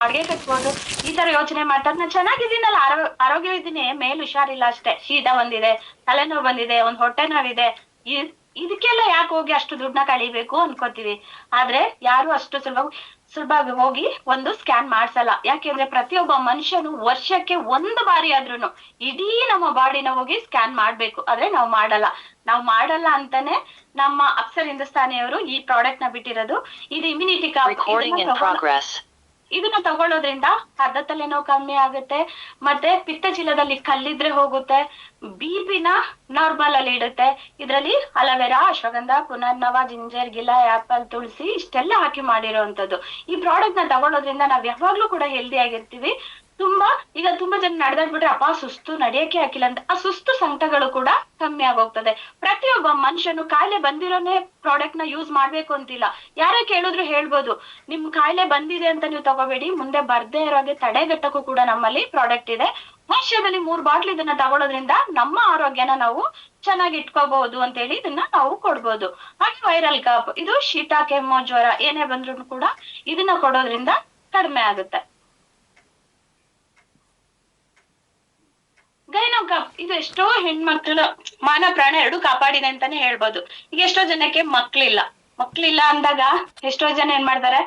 ಬಾಡಿಗೆ ಕಟ್ಬೋದು ಈ ತರ ಯೋಚನೆ ಮಾಡ್ತಾರೆ. ನಾನು ಚೆನ್ನಾಗಿದ್ದೀನಲ್ಲ, ಆರೋಗ್ಯವಿದ್ದೀನಿ, ಮೇಲ್ ಹುಷಾರಿಲ್ಲ ಅಷ್ಟೇ, ಶೀತ ಬಂದಿದೆ, ತಲೆನೋವು ಬಂದಿದೆ, ಒಂದ್ ಹೊಟ್ಟೆ ನೋವಿದೆ, ಇದಕ್ಕೆಲ್ಲ ಯಾಕೆ ಹೋಗಿ ಅಷ್ಟು ದುಡ್ಡನ್ನ ಕಳಿಬೇಕು ಅನ್ಕೋತೀವಿ. ಆದ್ರೆ ಯಾರು ಅಷ್ಟು ಸುಲಭವಾಗಿ ಹೋಗಿ ಒಂದು ಸ್ಕ್ಯಾನ್ ಮಾಡ್ಸಲ್ಲ. ಯಾಕೆಂದ್ರೆ ಪ್ರತಿಯೊಬ್ಬ ಮನುಷ್ಯನು ವರ್ಷಕ್ಕೆ ಒಂದು ಬಾರಿ ಆದ್ರೂನು ಇಡೀ ನಮ್ಮ ಬಾಡಿನ ಹೋಗಿ ಸ್ಕ್ಯಾನ್ ಮಾಡ್ಬೇಕು. ಆದ್ರೆ ನಾವು ಮಾಡಲ್ಲ. ನಾವು ಮಾಡಲ್ಲ ಅಂತಾನೆ ನಮ್ಮ ಅಕ್ಷರ್ ಹಿಂದೂಸ್ತಾನಿಯವರು ಈ ಪ್ರಾಡಕ್ಟ್ ನ ಬಿಟ್ಟಿರೋದು. ಇದು ಇಮ್ಯುನಿಟಿ ಇದನ್ನ ತಗೊಳ್ಳೋದ್ರಿಂದ ಅರ್ಧ ತಲೆನೋವು ಕಮ್ಮಿ ಆಗುತ್ತೆ, ಮತ್ತೆ ಪಿತ್ತಚೀಲದಲ್ಲಿ ಕಲ್ಲಿದ್ರೆ ಹೋಗುತ್ತೆ, ಬಿಪಿನ ನಾರ್ಮಲ್ ಅಲ್ಲಿ ಇಡುತ್ತೆ. ಇದ್ರಲ್ಲಿ ಅಲವೆರಾ, ಅಶ್ವಗಂಧ, ಪುನರ್ನವ, ಜಿಂಜರ್, ಗಿಲ, ಆಪಲ್, ತುಳಸಿ ಇಷ್ಟೆಲ್ಲ ಹಾಕಿ ಮಾಡಿರೋಂಥದ್ದು. ಈ ಪ್ರಾಡಕ್ಟ್ ನ ತಗೊಳ್ಳೋದ್ರಿಂದ ನಾವ್ ಯಾವಾಗ್ಲೂ ಕೂಡ ಹೆಲ್ದಿ ಆಗಿರ್ತೀವಿ. ಈಗ ತುಂಬಾ ಜನ ನಡೆದಾಡ್ಬಿಟ್ರೆ ಅಪ್ಪ ಸುಸ್ತು, ನಡಿಯಕ್ಕೆ ಹಾಕಿಲ್ಲ ಅಂತ, ಆ ಸುಸ್ತು ಸಂಕಟಗಳು ಕೂಡ ಕಮ್ಮಿ ಆಗೋಗ್ತದೆ. ಪ್ರತಿಯೊಬ್ಬ ಮನುಷ್ಯನು ಕಾಯಿಲೆ ಬಂದಿರೋನೇ ಪ್ರಾಡಕ್ಟ್ ನ ಯೂಸ್ ಮಾಡ್ಬೇಕು ಅಂತಿಲ್ಲ. ಯಾರೇ ಕೇಳಿದ್ರು ಹೇಳ್ಬೋದು, ನಿಮ್ ಕಾಯಿಲೆ ಬಂದಿದೆ ಅಂತ ನೀವು ತಗೋಬೇಡಿ, ಮುಂದೆ ಬರ್ದೇ ಇರೋಗೆ ತಡೆಗಟ್ಟಕ್ಕೂ ಕೂಡ ನಮ್ಮಲ್ಲಿ ಪ್ರಾಡಕ್ಟ್ ಇದೆ. ವರ್ಷದಲ್ಲಿ 3 ಬಾಟ್ಲ್ ಇದನ್ನ ತಗೊಳ್ಳೋದ್ರಿಂದ ನಮ್ಮ ಆರೋಗ್ಯನ ನಾವು ಚೆನ್ನಾಗಿ ಇಟ್ಕೋಬಹುದು ಅಂತ ಹೇಳಿ ಇದನ್ನ ನಾವು ಕೊಡ್ಬೋದು. ಹಾಗೆ ವೈರಲ್ ಕಫ್, ಇದು ಶೀತ, ಕೆಮ್ಮು, ಜ್ವರ ಏನೇ ಬಂದ್ರು ಕೂಡ ಇದನ್ನ ಕೊಡೋದ್ರಿಂದ ಕಡಿಮೆ ಆಗುತ್ತೆ. ಗೈನೋ ಕಫ್, ಇದು ಎಷ್ಟೋ ಹೆಣ್ಮಕ್ಳು ಮಾನ ಪ್ರಾಣ ಎರಡು ಕಾಪಾಡಿದೆ ಅಂತಾನೆ ಹೇಳ್ಬೋದು. ಈಗ ಎಷ್ಟೋ ಜನಕ್ಕೆ ಮಕ್ಳಿಲ್ಲ ಅಂದಾಗ ಎಷ್ಟೋ ಜನ ಏನ್ ಮಾಡ್ತಾರೆ,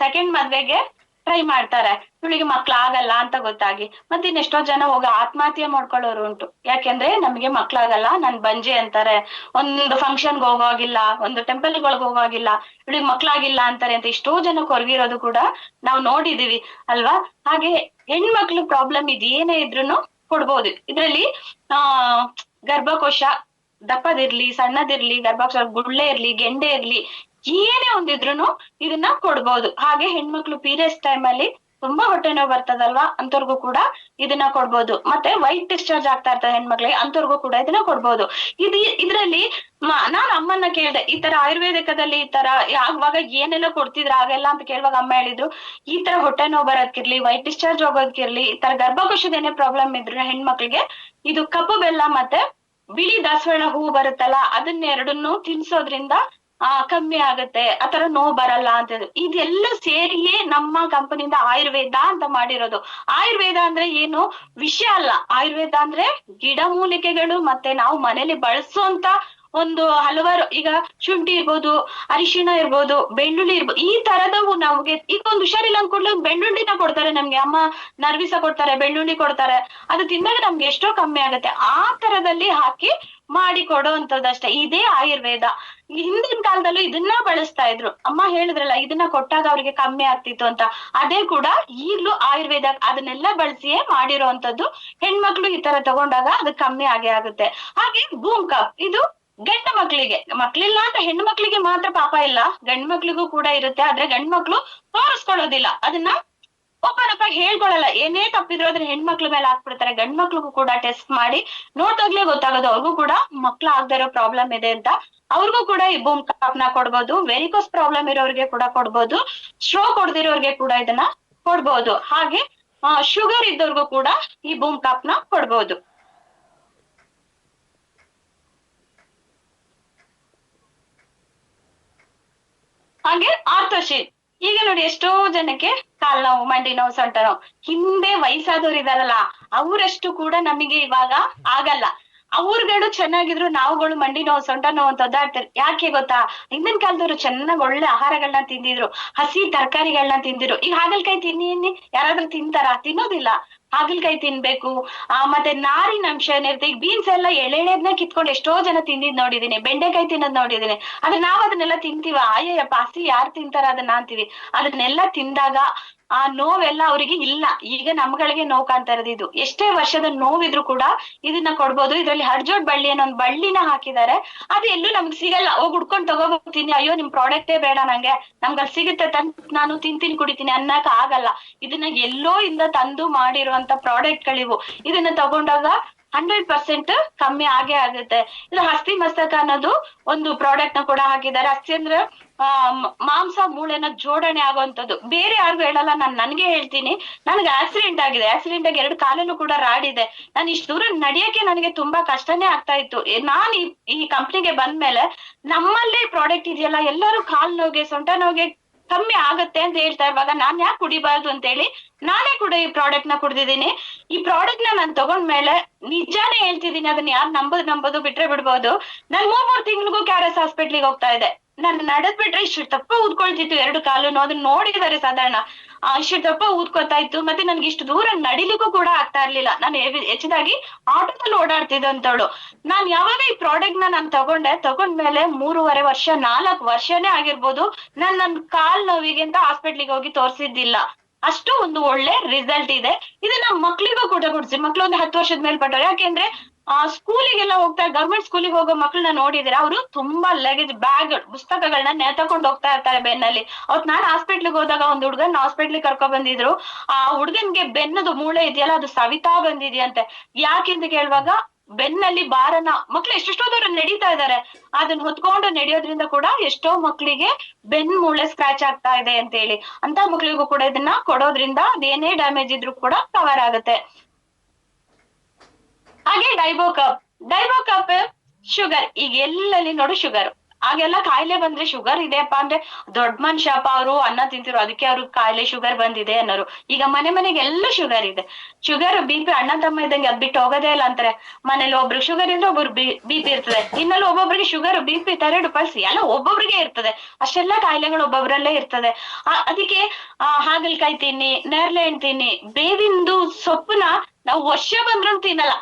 ಸೆಕೆಂಡ್ ಮದ್ವೆಗೆ ಟ್ರೈ ಮಾಡ್ತಾರೆ, ಇವಳಿಗೆ ಮಕ್ಳಾಗಲ್ಲ ಅಂತ ಗೊತ್ತಾಗಿ. ಮತ್ತೆ ಇನ್ನೆಷ್ಟೋ ಜನ ಹೋಗಿ ಆತ್ಮಹತ್ಯೆ ಮಾಡ್ಕೊಳ್ಳೋರು ಉಂಟು. ಯಾಕೆಂದ್ರೆ ನಮ್ಗೆ ಮಕ್ಳಾಗಲ್ಲ, ನನ್ ಬಂಜೆ ಅಂತಾರೆ, ಒಂದು ಫಂಕ್ಷನ್ಗೆ ಹೋಗೋಗಿಲ್ಲ, ಒಂದು ಟೆಂಪಲ್ಗಳಿಗೆ ಹೋಗೋಗಿಲ್ಲ, ಇವಳಿಗೆ ಮಕ್ಳಾಗಿಲ್ಲ ಅಂತಾರೆ ಅಂತ ಎಷ್ಟೋ ಜನ ಕೊರಗಿರೋದು ಕೂಡ ನಾವು ನೋಡಿದೀವಿ ಅಲ್ವಾ. ಹಾಗೆ ಹೆಣ್ಮಕ್ಳು ಪ್ರಾಬ್ಲಮ್ ಇದೇನೇ ಇದ್ರುನು ಕೊಡ್ಬೋದು. ಇದ್ರಲ್ಲಿ ಗರ್ಭಕೋಶ ದಪ್ಪದಿರ್ಲಿ, ಸಣ್ಣದಿರ್ಲಿ, ಗರ್ಭಕೋಶ ಗುಳ್ಳೆ ಇರ್ಲಿ, ಗೆಂಡೆ ಇರ್ಲಿ, ಏನೇ ಒಂದಿದ್ರುನು ಇದನ್ನ ಕೊಡ್ಬೋದು. ಹಾಗೆ ಹೆಣ್ಮಕ್ಳು ಪೀರಿಯಡ್ಸ್ ಟೈಮ್ ಅಲ್ಲಿ ತುಂಬಾ ಹೊಟ್ಟೆ ನೋವು ಬರ್ತದಲ್ವಾ, ಅಂತವ್ರಿಗೂ ಕೂಡ ಇದನ್ನ ಕೊಡ್ಬೋದು. ಮತ್ತೆ ವೈಟ್ ಡಿಸ್ಚಾರ್ಜ್ ಆಗ್ತಾ ಇರ್ತದೆ ಹೆಣ್ಮಕ್ಳಿಗೆ, ಅಂತವ್ರಿಗೂ ಕೂಡ ಇದನ್ನ ಕೊಡ್ಬೋದು. ಇದ್ರಲ್ಲಿ ನಾನ್ ಅಮ್ಮನ್ನ ಕೇಳ್ದೆ, ಈ ತರ ಆಯುರ್ವೇದಿಕದಲ್ಲಿ ಈ ತರ ಆಗುವಾಗ ಏನೆಲ್ಲ ಕೊಡ್ತಿದ್ರ ಆಗೆಲ್ಲ ಅಂತ ಕೇಳುವಾಗ ಅಮ್ಮ ಹೇಳಿದ್ರು, ಈ ತರ ಹೊಟ್ಟೆ ನೋವು ಬರೋದ್ಕಿರ್ಲಿ, ವೈಟ್ ಡಿಸ್ಚಾರ್ಜ್ ಹೋಗೋದ್ಕಿರ್ಲಿ, ಈ ತರ ಗರ್ಭಕೋಶದ ಏನೇ ಪ್ರಾಬ್ಲಮ್ ಇದ್ರೆ ಹೆಣ್ಮಕ್ಳಿಗೆ ಇದು ಕಪ್ಪು ಬೆಲ್ಲ ಮತ್ತೆ ಬಿಳಿ ದಾಸವಾಳ ಹೂವು ಬರುತ್ತಲ್ಲ, ಅದನ್ನೆರಡನ್ನು ತಿನ್ಸೋದ್ರಿಂದ ಕಮ್ಮಿ ಆಗತ್ತೆ, ಆತರ ನೋವು ಬರಲ್ಲ ಅಂತ. ಇದೆಲ್ಲ ಸೇರಿಯೇ ನಮ್ಮ ಕಂಪನಿಯಿಂದ ಆಯುರ್ವೇದ ಅಂತ ಮಾಡಿರೋದು. ಆಯುರ್ವೇದ ಅಂದ್ರೆ ಏನು ವಿಷಯ ಅಲ್ಲ, ಆಯುರ್ವೇದ ಅಂದ್ರೆ ಗಿಡಮೂಲಿಕೆಗಳು ಮತ್ತೆ ನಾವು ಮನೇಲಿ ಬಳಸುವಂತ ಒಂದು ಹಲವಾರು, ಈಗ ಶುಂಠಿ ಇರ್ಬೋದು, ಅರಿಶಿಣ ಇರ್ಬೋದು, ಬೆಳ್ಳುಳ್ಳಿ ಇರ್ಬೋದು, ಈ ತರದವು ನಮ್ಗೆ ಈಗ ಒಂದು ಹುಷಾರಿಲ್ಲ ಅಂದ್ಕೊಡ್ಲಿ ಬೆಳ್ಳುಳ್ಳಿನ ಕೊಡ್ತಾರೆ ನಮ್ಗೆ, ಅಮ್ಮ ನರ್ವಿಸ ಕೊಡ್ತಾರೆ, ಬೆಳ್ಳುಳ್ಳಿ ಕೊಡ್ತಾರೆ, ಅದು ತಿಂದಾಗ ನಮ್ಗೆ ಎಷ್ಟೋ ಕಮ್ಮಿ ಆಗತ್ತೆ. ಆ ತರದಲ್ಲಿ ಹಾಕಿ ಮಾಡಿ ಕೊಡೋಂಥದ್ದಷ್ಟೇ ಇದೇ ಆಯುರ್ವೇದ. ಹಿಂದಿನ ಕಾಲದಲ್ಲೂ ಇದನ್ನ ಬಳಸ್ತಾ ಇದ್ರು. ಅಮ್ಮ ಹೇಳಿದ್ರಲ್ಲ ಇದನ್ನ ಕೊಟ್ಟಾಗ ಅವ್ರಿಗೆ ಕಮ್ಮಿ ಆಗ್ತಿತ್ತು ಅಂತ, ಅದೇ ಕೂಡ ಈಗ್ಲೂ ಆಯುರ್ವೇದ ಅದನ್ನೆಲ್ಲ ಬಳಸಿಯೇ ಮಾಡಿರೋಂಥದ್ದು. ಹೆಣ್ಮಕ್ಳು ಈ ತರ ತಗೊಂಡಾಗ ಅದು ಕಮ್ಮಿ ಆಗೇ ಆಗುತ್ತೆ. ಹಾಗೆ ಬೂಮ್ ಕಪ್, ಇದು ಗಂಡ ಮಕ್ಳಿಲ್ಲ ಅಂತ ಹೆಣ್ಣು ಮಕ್ಳಿಗೆ ಮಾತ್ರ ಪಾಪ ಇಲ್ಲ, ಗಂಡ್ ಮಕ್ಳಿಗೂ ಕೂಡ ಇರುತ್ತೆ. ಆದ್ರೆ ಗಂಡ್ ಮಕ್ಳು ತೋರಿಸ್ಕೊಳ್ಳೋದಿಲ್ಲ, ಅದನ್ನ ಒಬ್ಬನೊಬ್ಬ ಹೇಳ್ಕೊಳಲ್ಲ, ಏನೇ ತಪ್ಪಿದ್ರು ಅದ್ರ ಹೆಣ್ಮಕ್ಳ ಮೇಲೆ ಹಾಕ್ಬಿಡ್ತಾರೆ. ಗಂಡ್ ಮಕ್ಳಿಗೂ ಕೂಡ ಟೆಸ್ಟ್ ಮಾಡಿ ನೋಡ್ದಾಗ್ಲೇ ಗೊತ್ತಾಗೋದು ಅವ್ರಿಗೂ ಕೂಡ ಮಕ್ಳು ಆಗದೆ ಇರೋ ಪ್ರಾಬ್ಲಮ್ ಇದೆ ಅಂತ. ಅವ್ರಿಗೂ ಕೂಡ ಈ ಬೂಮ್ ಕಾಪ್ ನ ಕೊಡ್ಬೋದು. ವೆರಿಕೋಸ್ ಪ್ರಾಬ್ಲಮ್ ಇರೋರಿಗೆ ಕೂಡ ಕೊಡ್ಬೋದು, ಸ್ಟ್ರೋಕ್ ಹೊಡೆದಿರೋರ್ಗೆ ಕೂಡ ಇದನ್ನ ಕೊಡ್ಬೋದು. ಹಾಗೆ ಶುಗರ್ ಇದ್ದವ್ರಿಗೂ ಕೂಡ ಈ ಬೂಮ್ ಕಾಪ್ ನ ಕೊಡ್ಬೋದು. ಹಾಗೆ ಆರ್ಥೋಶೀಟ್, ಈಗ ನೋಡಿ ಎಷ್ಟೋ ಜನಕ್ಕೆ ಕಾಲ್ ನೋವು, ಮಂಡಿ ನೋವು, ಸೊಂಟ ನೋವು, ಹಿಂದೆ ವಯಸ್ಸಾದವ್ರು ಇದಾರಲ್ಲ ಅವರಷ್ಟು ಕೂಡ ನಮಗೆ ಇವಾಗ ಆಗಲ್ಲ. ಅವ್ರುಗಳು ಚೆನ್ನಾಗಿದ್ರು ನಾವುಗಳು ಮಂಡಿ ನೋವು, ಸೊಂಟ ನೋವು ಅಂತ ಒದ್ದಾಡ್ತಾರೆ. ಯಾಕೆ ಗೊತ್ತಾ, ಹಿಂದಿನ ಕಾಲದವ್ರು ಚೆನ್ನಾಗ್ ಒಳ್ಳೆ ಆಹಾರಗಳನ್ನ ತಿಂದಿದ್ರು, ಹಸಿ ತರಕಾರಿಗಳನ್ನ ತಿಂದಿದ್ರು. ಈಗ ಹಾಗಲ್ಕಾಯಿ ತಿನ್ನಿ ಯಾರಾದ್ರೂ ತಿನ್ನೋದಿಲ್ಲ. ಹಾಗಲ್ಕಾಯಿ ತಿನ್ಬೇಕು. ಮತ್ತೆ ನಾರಿನ ಅಂಶ ಏನಿರುತ್ತೆ, ಈಗ ಬೀನ್ಸ್ ಎಲ್ಲ ಎಳೆದನ್ನ ಕಿತ್ಕೊಂಡು ಎಷ್ಟೋ ಜನ ತಿಂದಿದ್ ನೋಡಿದೀನಿ, ಬೆಂಡೆಕಾಯಿ ತಿನ್ನೋದ್ ನೋಡಿದೀನಿ. ಆದ್ರೆ ನಾವ್ ಅದನ್ನೆಲ್ಲ ತಿಂತೀವ, ಅಯ್ಯಪ್ಪ ಹಸಿ ಯಾರು ತಿಂತಾರ ಅದನ್ನ ಅಂತೀವಿ. ಅದನ್ನೆಲ್ಲ ತಿಂದಾಗ ಆ ನೋವೆಲ್ಲ ಅವ್ರಿಗೆ ಇಲ್ಲ. ಈಗ ನಮ್ಗಳಿಗೆ ನೋವು ಕಾಣ್ತಾ ಇರೋದು. ಇದು ಎಷ್ಟೇ ವರ್ಷದ ನೋವಿದ್ರು ಕೂಡ ಇದನ್ನ ಕೊಡ್ಬೋದು. ಇದ್ರಲ್ಲಿ ಹರ್ಜೋಡ್ ಬಳ್ಳಿ ಅನ್ನೋ ಒಂದು ಬಳ್ಳಿನ ಹಾಕಿದ್ದಾರೆ, ಅದು ಎಲ್ಲೂ ನಮ್ಗೆ ಸಿಗಲ್ಲ. ಹೋಗಿ ಹುಡ್ಕೊಂಡ್ ತಗೋಬೋಗ್ತೀನಿ, ಅಯ್ಯೋ ನಿಮ್ ಪ್ರಾಡಕ್ಟೇ ಬೇಡ ನಂಗೆ, ನಮ್ಗಲ್ಲಿ ಸಿಗುತ್ತೆ ನಾನು ತಿಂತೀನಿ ಕುಡಿತೀನಿ ಅನ್ನಕ್ ಆಗಲ್ಲ. ಇದನ್ನ ಎಲ್ಲೋ ಇಂದ ತಂದು ಮಾಡಿರುವಂತ ಪ್ರಾಡಕ್ಟ್ ಗಳಿವು. ಇದನ್ನ ತಗೊಂಡಾಗ 100% ಕಮ್ಮಿ ಆಗೇ ಆಗುತ್ತೆ. ಇದು ಹಸ್ತಿ ಮಸ್ತಕ ಅನ್ನೋದು ಒಂದು ಪ್ರಾಡಕ್ಟ್ ನ ಕೂಡ ಹಾಕಿದ್ದಾರೆ. ಹಸ್ತಿ ಅಂದ್ರೆ ಮಾಂಸ ಮೂಳೆನ ಜೋಡಣೆ ಆಗುವಂಥದ್ದು. ಬೇರೆ ಯಾರಿಗೂ ಹೇಳಲ್ಲ, ನನ್ಗೆ ಹೇಳ್ತೀನಿ. ನನ್ಗೆ ಆಕ್ಸಿಡೆಂಟ್ ಆಗಿದೆ, ಆಕ್ಸಿಡೆಂಟ್ ಆಗಿ 2 ಕಾಲಲ್ಲೂ ಕೂಡ ರಾಡಿದೆ. ನಾನು ಇಷ್ಟು ದೂರ ನಡಿಯಕ್ಕೆ ನನಗೆ ತುಂಬಾ ಕಷ್ಟನೇ ಆಗ್ತಾ ಇತ್ತು. ನಾನು ಈ ಕಂಪ್ನಿಗೆ ಬಂದ್ಮೇಲೆ ನಮ್ಮಲ್ಲೇ ಪ್ರಾಡಕ್ಟ್ ಇದೆಯಲ್ಲ, ಎಲ್ಲರೂ ಕಾಲ್ ನೋವಿಗೆ, ಸೊಂಟ ನೋವಿಗೆ ಕಮ್ಮಿ ಆಗತ್ತೆ ಅಂತ ಹೇಳ್ತಾ ಇರುವಾಗ ನಾನ್ ಯಾಕೆ ಕುಡಿಬಾರ್ದು ಅಂತ ಹೇಳಿ ನಾನೇ ಕೂಡ ಈ ಪ್ರಾಡಕ್ಟ್ ನ ಕುಡ್ದಿದ್ದೀನಿ. ಈ ಪ್ರಾಡಕ್ಟ್ ನ ನಾನ್ ತಗೊಂಡ್ಮೇಲೆ ನಿಜಾನೇ ಹೇಳ್ತಿದ್ದೀನಿ, ಅದನ್ನ ಯಾರು ನಂಬೋದು ಬಿಟ್ರೆ ಬಿಡ್ಬೋದು, ನಾನ್ 3 ತಿಂಗಳಿಗೂ KRS ಹಾಸ್ಪಿಟ್ಲಿಗೆ ಹೋಗ್ತಾ ಇದ್ದೆ. ನಾನು ನಡೆದ್ ಬಿಟ್ರೆ ಇಷ್ಟು ತಪ್ಪ ಊದ್ಕೊಳ್ತಿತ್ತು 2 ಕಾಲುನು, ಅದನ್ನ ನೋಡಿದ್ದಾರೆ ಸಾಧಾರಣ. ಇಷ್ಟು ತಪ್ಪ ಊದ್ಕೊತಾ ಇತ್ತು, ಮತ್ತೆ ನನ್ಗೆ ಇಷ್ಟು ದೂರ ನಡಿಲಿಕ್ಕೂ ಕೂಡ ಆಗ್ತಾ ಇರ್ಲಿಲ್ಲ. ನಾನು ಹೆಚ್ಚಿದಾಗಿ ಆಟೋದಲ್ಲಿ ಓಡಾಡ್ತಿದ್ದಂತವಳು. ನಾನ್ ಯಾವಾಗ ಈ ಪ್ರಾಡಕ್ಟ್ ನಾನು ತಗೊಂಡ್ಮೇಲೆ 3.5 ವರ್ಷ 4 ವರ್ಷನೇ ಆಗಿರ್ಬೋದು, ನನ್ ಕಾಲ್ ನೋವಿಗೆ ಅಂತ ಹಾಸ್ಪಿಟ್ಲಿಗೆ ಹೋಗಿ ತೋರ್ಸಿದ್ದಿಲ್ಲ. ಅಷ್ಟು ಒಂದು ಒಳ್ಳೆ ರಿಸಲ್ಟ್ ಇದೆ. ಇದನ್ನ ಮಕ್ಳಿಗೂ ಕೂಡ ಕೊಡ್ಸಿ. ಮಕ್ಳು ಒಂದು 10 ವರ್ಷದ ಮೇಲ್ಪಟ್ಟವ್ರು, ಯಾಕೆಂದ್ರೆ ಸ್ಕೂಲಿಗೆಲ್ಲ ಹೋಗ್ತಾರೆ, ಗವರ್ಮೆಂಟ್ ಸ್ಕೂಲಿಗೆ ಹೋಗೋ ಮಕ್ಳನ್ನ ನೋಡಿದ್ರೆ ಅವರು ತುಂಬಾ ಲಗೇಜ್ ಬ್ಯಾಗ್ ಪುಸ್ತಕಗಳನ್ನ ನೇತಕೊಂಡು ಹೋಗ್ತಾ ಇರ್ತಾರೆ ಬೆನ್ನಲ್ಲಿ. ಅವತ್ ನಾನು ಹಾಸ್ಪಿಟ್ಲಿಗೆ ಹೋದಾಗ ಒಂದು ಹುಡುಗನ್ ಹಾಸ್ಪಿಟ್ಲಿಗೆ ಕರ್ಕೊಂಡ್ ಬಂದಿದ್ರು. ಆ ಹುಡುಗನ್ಗೆ ಬೆನ್ನದು ಮೂಳೆ ಇದೆಯಲ್ಲ ಅದು ಸವಿತಾ ಬಂದಿದ್ಯಂತೆ. ಯಾಕೆಂತ ಕೇಳುವಾಗ ಬೆನ್ನಲ್ಲಿ ಭಾರನ ಮಕ್ಳು ಎಷ್ಟೆಷ್ಟೋ ದೂರ ನಡೀತಾ ಇದ್ದಾರೆ, ಅದನ್ನ ಹೊತ್ಕೊಂಡು ನಡೆಯೋದ್ರಿಂದ ಕೂಡ ಎಷ್ಟೋ ಮಕ್ಳಿಗೆ ಬೆನ್ ಮೂಳೆ ಸ್ಕ್ರಾಚ್ ಆಗ್ತಾ ಇದೆ ಅಂತ ಹೇಳಿ. ಅಂತ ಮಕ್ಳಿಗೂ ಕೂಡ ಇದನ್ನ ಕೊಡೋದ್ರಿಂದ ಅದೇನೇ ಡ್ಯಾಮೇಜ್ ಇದ್ರೂ ಕೂಡ ಕವರ್ ಆಗುತ್ತೆ. ಹಾಗೆ ಡೈಬೋಕಪ್ ಶುಗರ್, ಈಗ ಎಲ್ಲೆಲ್ಲಿ ನೋಡು ಶುಗರ್. ಆಗೆಲ್ಲ ಕಾಯಿಲೆ ಬಂದ್ರೆ ಶುಗರ್ ಇದೆಯಪ್ಪ ಅಂದ್ರೆ ದೊಡ್ಡ ಮನುಷ್ಯಪ್ಪ ಅವರು ಅನ್ನ ತಿಂತಿರು, ಅದಕ್ಕೆ ಅವ್ರಿಗೆ ಕಾಯಿಲೆ ಶುಗರ್ ಬಂದಿದೆ ಅನ್ನೋರು. ಈಗ ಮನೆಗೆ ಎಲ್ಲ ಶುಗರ್ ಇದೆ. ಶುಗರ್ BP ಅಣ್ಣ ತಮ್ಮ ಇದ್ದಂಗೆ ಅದ್ ಬಿಟ್ಟು ಹೋಗೋದೇ ಇಲ್ಲ ಅಂತಾರೆ. ಮನೇಲಿ ಒಬ್ರು ಶುಗರ್ ಇದ್ರೆ ಒಬ್ರು BP ಇರ್ತದೆ, ಇನ್ನಲ್ಲಿ ಒಬ್ಬೊಬ್ರಿಗೆ ಶುಗರ್ BP ಥೈರಾಯ್ಡ್ ಪಲ್ಸ್ ಎಲ್ಲ ಒಬ್ಬೊಬ್ರಿಗೆ ಇರ್ತದೆ. ಅಷ್ಟೆಲ್ಲಾ ಕಾಯಿಲೆಗಳು ಒಬ್ಬೊಬ್ರಲ್ಲೇ ಇರ್ತದೆ. ಅದಕ್ಕೆ ಹಾಗಲ್ಕಾಯಿ ತಿನ್ನಿ, ನೇರಳೆ ಹಣ್ಣು ತಿನ್ನಿ, ಬೇವಿಂದು ಸೊಪ್ಪುನ ನಾವು ವರ್ಷ ಬಂದ್ರು ತಿನ್ನಲ್ಲ.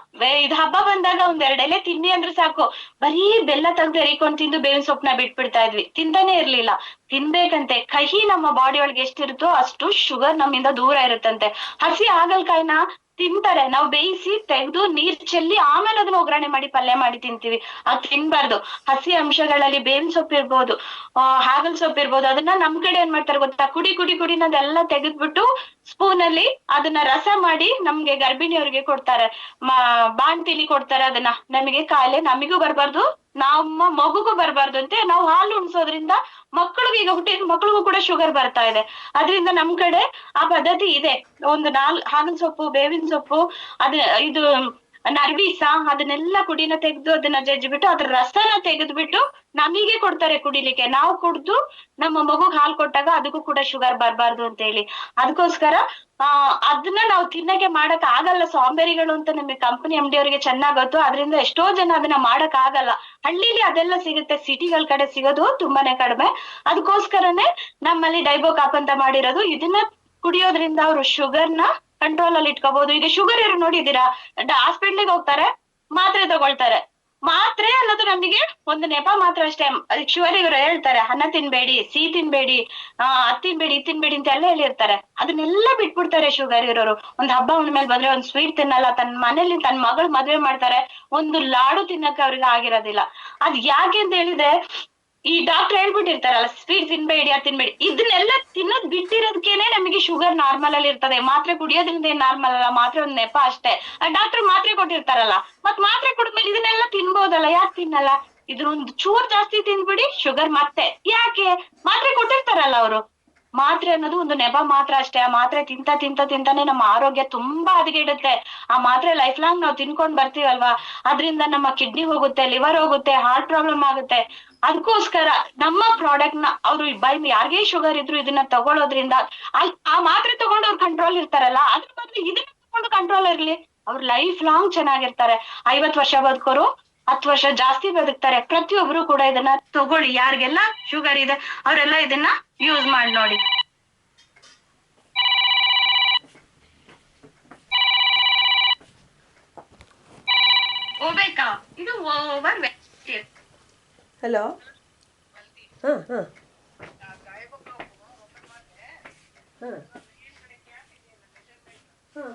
ಇದು ಹಬ್ಬ ಬಂದಾಗ 1-2 ಎಲೆ ತಿನ್ನಿ ಅಂದ್ರೆ ಸಾಕು, ಬರೀ ಬೆಲ್ಲ ತೆಗ್ದು ಎರಿಕೊಂಡ್ ತಿಂದು ಬೇವಿನ ಸೊಪ್ಪನ್ನ ಬಿಟ್ಬಿಡ್ತಾ ಇದ್ವಿ, ತಿಂತಾನೆ ಇರ್ಲಿಲ್ಲ. ತಿನ್ಬೇಕಂತೆ. ಕಹಿ ನಮ್ಮ ಬಾಡಿ ಒಳಗೆ ಎಷ್ಟಿರುತ್ತೋ ಅಷ್ಟು ಶುಗರ್ ನಮ್ಮಿಂದ ದೂರ ಇರುತ್ತಂತೆ. ಹಸಿ ಹಾಗಲ್ಕಾಯಿನ ತಿಂತಾರೆ, ನಾವು ಬೇಯಿಸಿ ತೆಗೆದು ನೀರ್ ಚೆಲ್ಲಿ ಆಮೇಲೆ ಅದನ್ನ ಒಗ್ಗರಣೆ ಮಾಡಿ ಪಲ್ಯ ಮಾಡಿ ತಿಂತೀವಿ. ಅದ್ ತಿನ್ಬಾರ್ದು. ಹಸಿ ಅಂಶಗಳಲ್ಲಿ ಬೇವಿನ ಸೊಪ್ಪು ಇರ್ಬೋದು, ಹಾಗಲ್ ಸೊಪ್ಪು ಇರ್ಬೋದು, ಅದನ್ನ ನಮ್ ಕಡೆ ಏನ್ ಮಾಡ್ತಾರೆ ಗೊತ್ತಾ, ಕುಡಿನದೆಲ್ಲ ತೆಗೆದ್ಬಿಟ್ಟು ಸ್ಪೂನ್ ಅಲ್ಲಿ ಅದನ್ನ ರಸ ಮಾಡಿ ನಮ್ಗೆ ಗರ್ಭಿಣಿಯವ್ರಿಗೆ ಕೊಡ್ತಾರೆ, ಬಾಣ್ತಿಲಿ ಕೊಡ್ತಾರೆ. ಅದನ್ನ ನಮಗೆ ಕಾಯಿಲೆ ನಮಿಗೂ ಬರ್ಬಾರ್ದು, ನಮ್ಮ ಮಗುಗೂ ಬರ್ಬಾರ್ದು ಅಂತ ನಾವು ಹಾಲು ಉಣ್ಸೋದ್ರಿಂದ ಮಕ್ಕಳಿಗೆ, ಈಗ ಹುಟ್ಟಿದ ಮಕ್ಳಿಗೂ ಕೂಡ ಶುಗರ್ ಬರ್ತಾ ಇದೆ. ಅದ್ರಿಂದ ನಮ್ ಕಡೆ ಆ ಪದ್ಧತಿ ಇದೆ. ಒಂದು ಹಾಲಿನ ಸೊಪ್ಪು, ಬೇವಿನ ಸೊಪ್ಪು, ಇದು ನರ್ವೀಸ, ಅದನ್ನೆಲ್ಲ ಕುಡಿನ ತೆಗೆದು ಅದನ್ನ ಜಜ್ಜಿಬಿಟ್ಟು ಅದ್ರ ರಸನ ತೆಗೆದ್ಬಿಟ್ಟು ನಮಗೆ ಕೊಡ್ತಾರೆ ಕುಡಿಲಿಕ್ಕೆ. ನಾವು ಕುಡ್ದು ನಮ್ಮ ಮಗುಗ್ ಹಾಲು ಕೊಟ್ಟಾಗ ಅದಕ್ಕೂ ಕೂಡ ಶುಗರ್ ಬರ್ಬಾರ್ದು ಅಂತ ಹೇಳಿ. ಅದಕ್ಕೋಸ್ಕರ ಅದನ್ನ ನಾವು ತಿನ್ನಕ್ಕೆ ಮಾಡಕ್ ಆಗಲ್ಲ, ಸೋಂಬೇರಿಗಳು ಅಂತ ನಮಗೆ ಕಂಪನಿ MD ಅವರಿಗೆ ಚೆನ್ನಾಗ್ ಗೊತ್ತು. ಅದರಿಂದ ಎಷ್ಟೋ ಜನ ಅದನ್ನ ಮಾಡಕ್ ಆಗಲ್ಲ. ಹಳ್ಳಿಲಿ ಅದೆಲ್ಲ ಸಿಗುತ್ತೆ, ಸಿಟಿಗಳ ಕಡೆ ಸಿಗೋದು ತುಂಬಾನೇ ಕಡಿಮೆ. ಅದಕ್ಕೋಸ್ಕರನೇ ನಮ್ಮಲ್ಲಿ ಡೈಬೋಕಾಪ್ ಅಂತ ಮಾಡಿರೋದು. ಇದನ್ನ ಕುಡಿಯೋದ್ರಿಂದ ಅವರು ಶುಗರ್ನ ಕಂಟ್ರೋಲ್ ಅಲ್ಲಿ ಇಟ್ಕೋಬಹುದು. ಈಗ ಶುಗರ್ ಇರೋ ನೋಡಿದೀರಾ, ಹಾಸ್ಪಿಟ್ಲಿಗೆ ಹೋಗ್ತಾರೆ, ಮಾತ್ರೆ ತಗೊಳ್ತಾರೆ. ಮಾತ್ರೆ ಅನ್ನೋದು ನಮಗೆ ಒಂದು ನೆಪ ಮಾತ್ರ ಅಷ್ಟೇ. ಅದಕ್ಕೆ ಶುಗರ್ ಇವರು ಹೇಳ್ತಾರೆ ಅನ್ನ ತಿನ್ಬೇಡಿ, ಸಿಹಿ ತಿನ್ಬೇಡಿ, ಅದ್ ತಿನ್ಬೇಡಿ, ಇದ್ ತಿನ್ಬೇಡಿ ಅಂತ ಎಲ್ಲ ಹೇಳಿರ್ತಾರೆ. ಅದನ್ನೆಲ್ಲ ಬಿಟ್ಬಿಡ್ತಾರೆ ಶುಗರ್ ಇರೋರು. ಒಂದ್ ಹಬ್ಬ ಮೇಲೆ ಬಂದ್ರೆ ಒಂದ್ ಸ್ವೀಟ್ ತಿನ್ನಲ್ಲ, ತನ್ನ ಮನೇಲಿ ತನ್ನ ಮಗಳು ಮದ್ವೆ ಮಾಡ್ತಾರೆ, ಒಂದು ಲಾಡು ತಿನ್ನಕ್ಕೆ ಅವ್ರಿಗೆ ಆಗಿರೋದಿಲ್ಲ. ಅದ್ ಯಾಕೆ ಅಂತ ಹೇಳಿದ್ರೆ ಈ ಡಾಕ್ಟರ್ ಹೇಳ್ಬಿಟ್ಟಿರ್ತಾರಲ್ಲ, ಸ್ವೀಟ್ ತಿನ್ಬೇಡಿ, ಅದ್ ತಿನ್ಬೇಡಿ. ಇದನ್ನೆಲ್ಲ ತಿನ್ನೋದ್ ಬಿಟ್ಟಿರೋದಕ್ಕೇನೆ ನಮಗೆ ಶುಗರ್ ನಾರ್ಮಲ್ ಅಲ್ಲಿ ಇರ್ತದೆ. ಮಾತ್ರೆ ಕುಡಿಯೋದ್ರಿಂದ ಏನ್ ನಾರ್ಮಲ್ ಅಲ್ಲ, ಮಾತ್ರೆ ಒಂದ್ ನೆಪ ಅಷ್ಟೇ. ಡಾಕ್ಟರ್ ಮಾತ್ರೆ ಕೊಟ್ಟಿರ್ತಾರಲ್ಲ, ಮತ್ ಮಾತ್ರೆ ಕುಡಿದ್ಮೇಲೆ ಇದನ್ನೆಲ್ಲ ತಿನ್ಬೋದಲ್ಲ, ಯಾಕೆ ತಿನ್ನಲ್ಲ? ಇದ್ರೊಂದು ಚೂರ್ ಜಾಸ್ತಿ ತಿನ್ಬಿಡಿ ಶುಗರ್ ಮತ್ತೆ. ಯಾಕೆ? ಮಾತ್ರೆ ಕೊಟ್ಟಿರ್ತಾರಲ್ಲ ಅವರು. ಮಾತ್ರೆ ಅನ್ನೋದು ಒಂದು ನೆಪ ಮಾತ್ರ ಅಷ್ಟೇ. ಆ ಮಾತ್ರೆ ತಿಂತಾನೆ ನಮ್ಮ ಆರೋಗ್ಯ ತುಂಬಾ ಹದಗೆಡುತ್ತೆ. ಆ ಮಾತ್ರೆ ಲೈಫ್ ಲಾಂಗ್ ನಾವು ತಿನ್ಕೊಂಡ್ ಬರ್ತೀವಲ್ವಾ, ಅದ್ರಿಂದ ನಮ್ಮ ಕಿಡ್ನಿ ಹೋಗುತ್ತೆ, ಲಿವರ್ ಹೋಗುತ್ತೆ, ಹಾರ್ಟ್ ಪ್ರಾಬ್ಲಮ್ ಆಗುತ್ತೆ. ಅದಕ್ಕೋಸ್ಕರ ನಮ್ಮ ಪ್ರಾಡಕ್ಟ್ ನ ಅವ್ರು ಯಾರಿಗೇ ಶುಗರ್ ಇದ್ರು ಇದನ್ನ ತಗೊಳ್ಳೋದ್ರಿಂದ ಆ ಮಾತ್ರೆ ತಗೊಂಡು ಅವ್ರು ಕಂಟ್ರೋಲ್ ಇರ್ತಾರಲ್ಲ, ಅದ್ರ ಬದಲು ಇದನ್ನ ತಗೊಂಡು ಕಂಟ್ರೋಲ್ ಇರ್ಲಿ, ಅವ್ರು ಲೈಫ್ ಲಾಂಗ್ ಚೆನ್ನಾಗಿರ್ತಾರೆ. 50 ವರ್ಷ ಬದುಕೋರು 10 ವರ್ಷ ಜಾಸ್ತಿ ಬದುಕ್ತಾರೆ. ಪ್ರತಿಯೊಬ್ರು ಕೂಡ ಇದನ್ನ ತಗೊಳ್ಳಿ. ಯಾರಿಗೆಲ್ಲ ಶುಗರ್ ಇದೆ ಅವರೆಲ್ಲ ಇದನ್ನ ಯೂಸ್ ಮಾಡಿ ನೋಡಿ. ಹೋಗ್ಬೇಕಾ? ಇದು ಓವರ್. ಹಲೋ. ಹಾಂ ಹಾಂ ಹಾಂ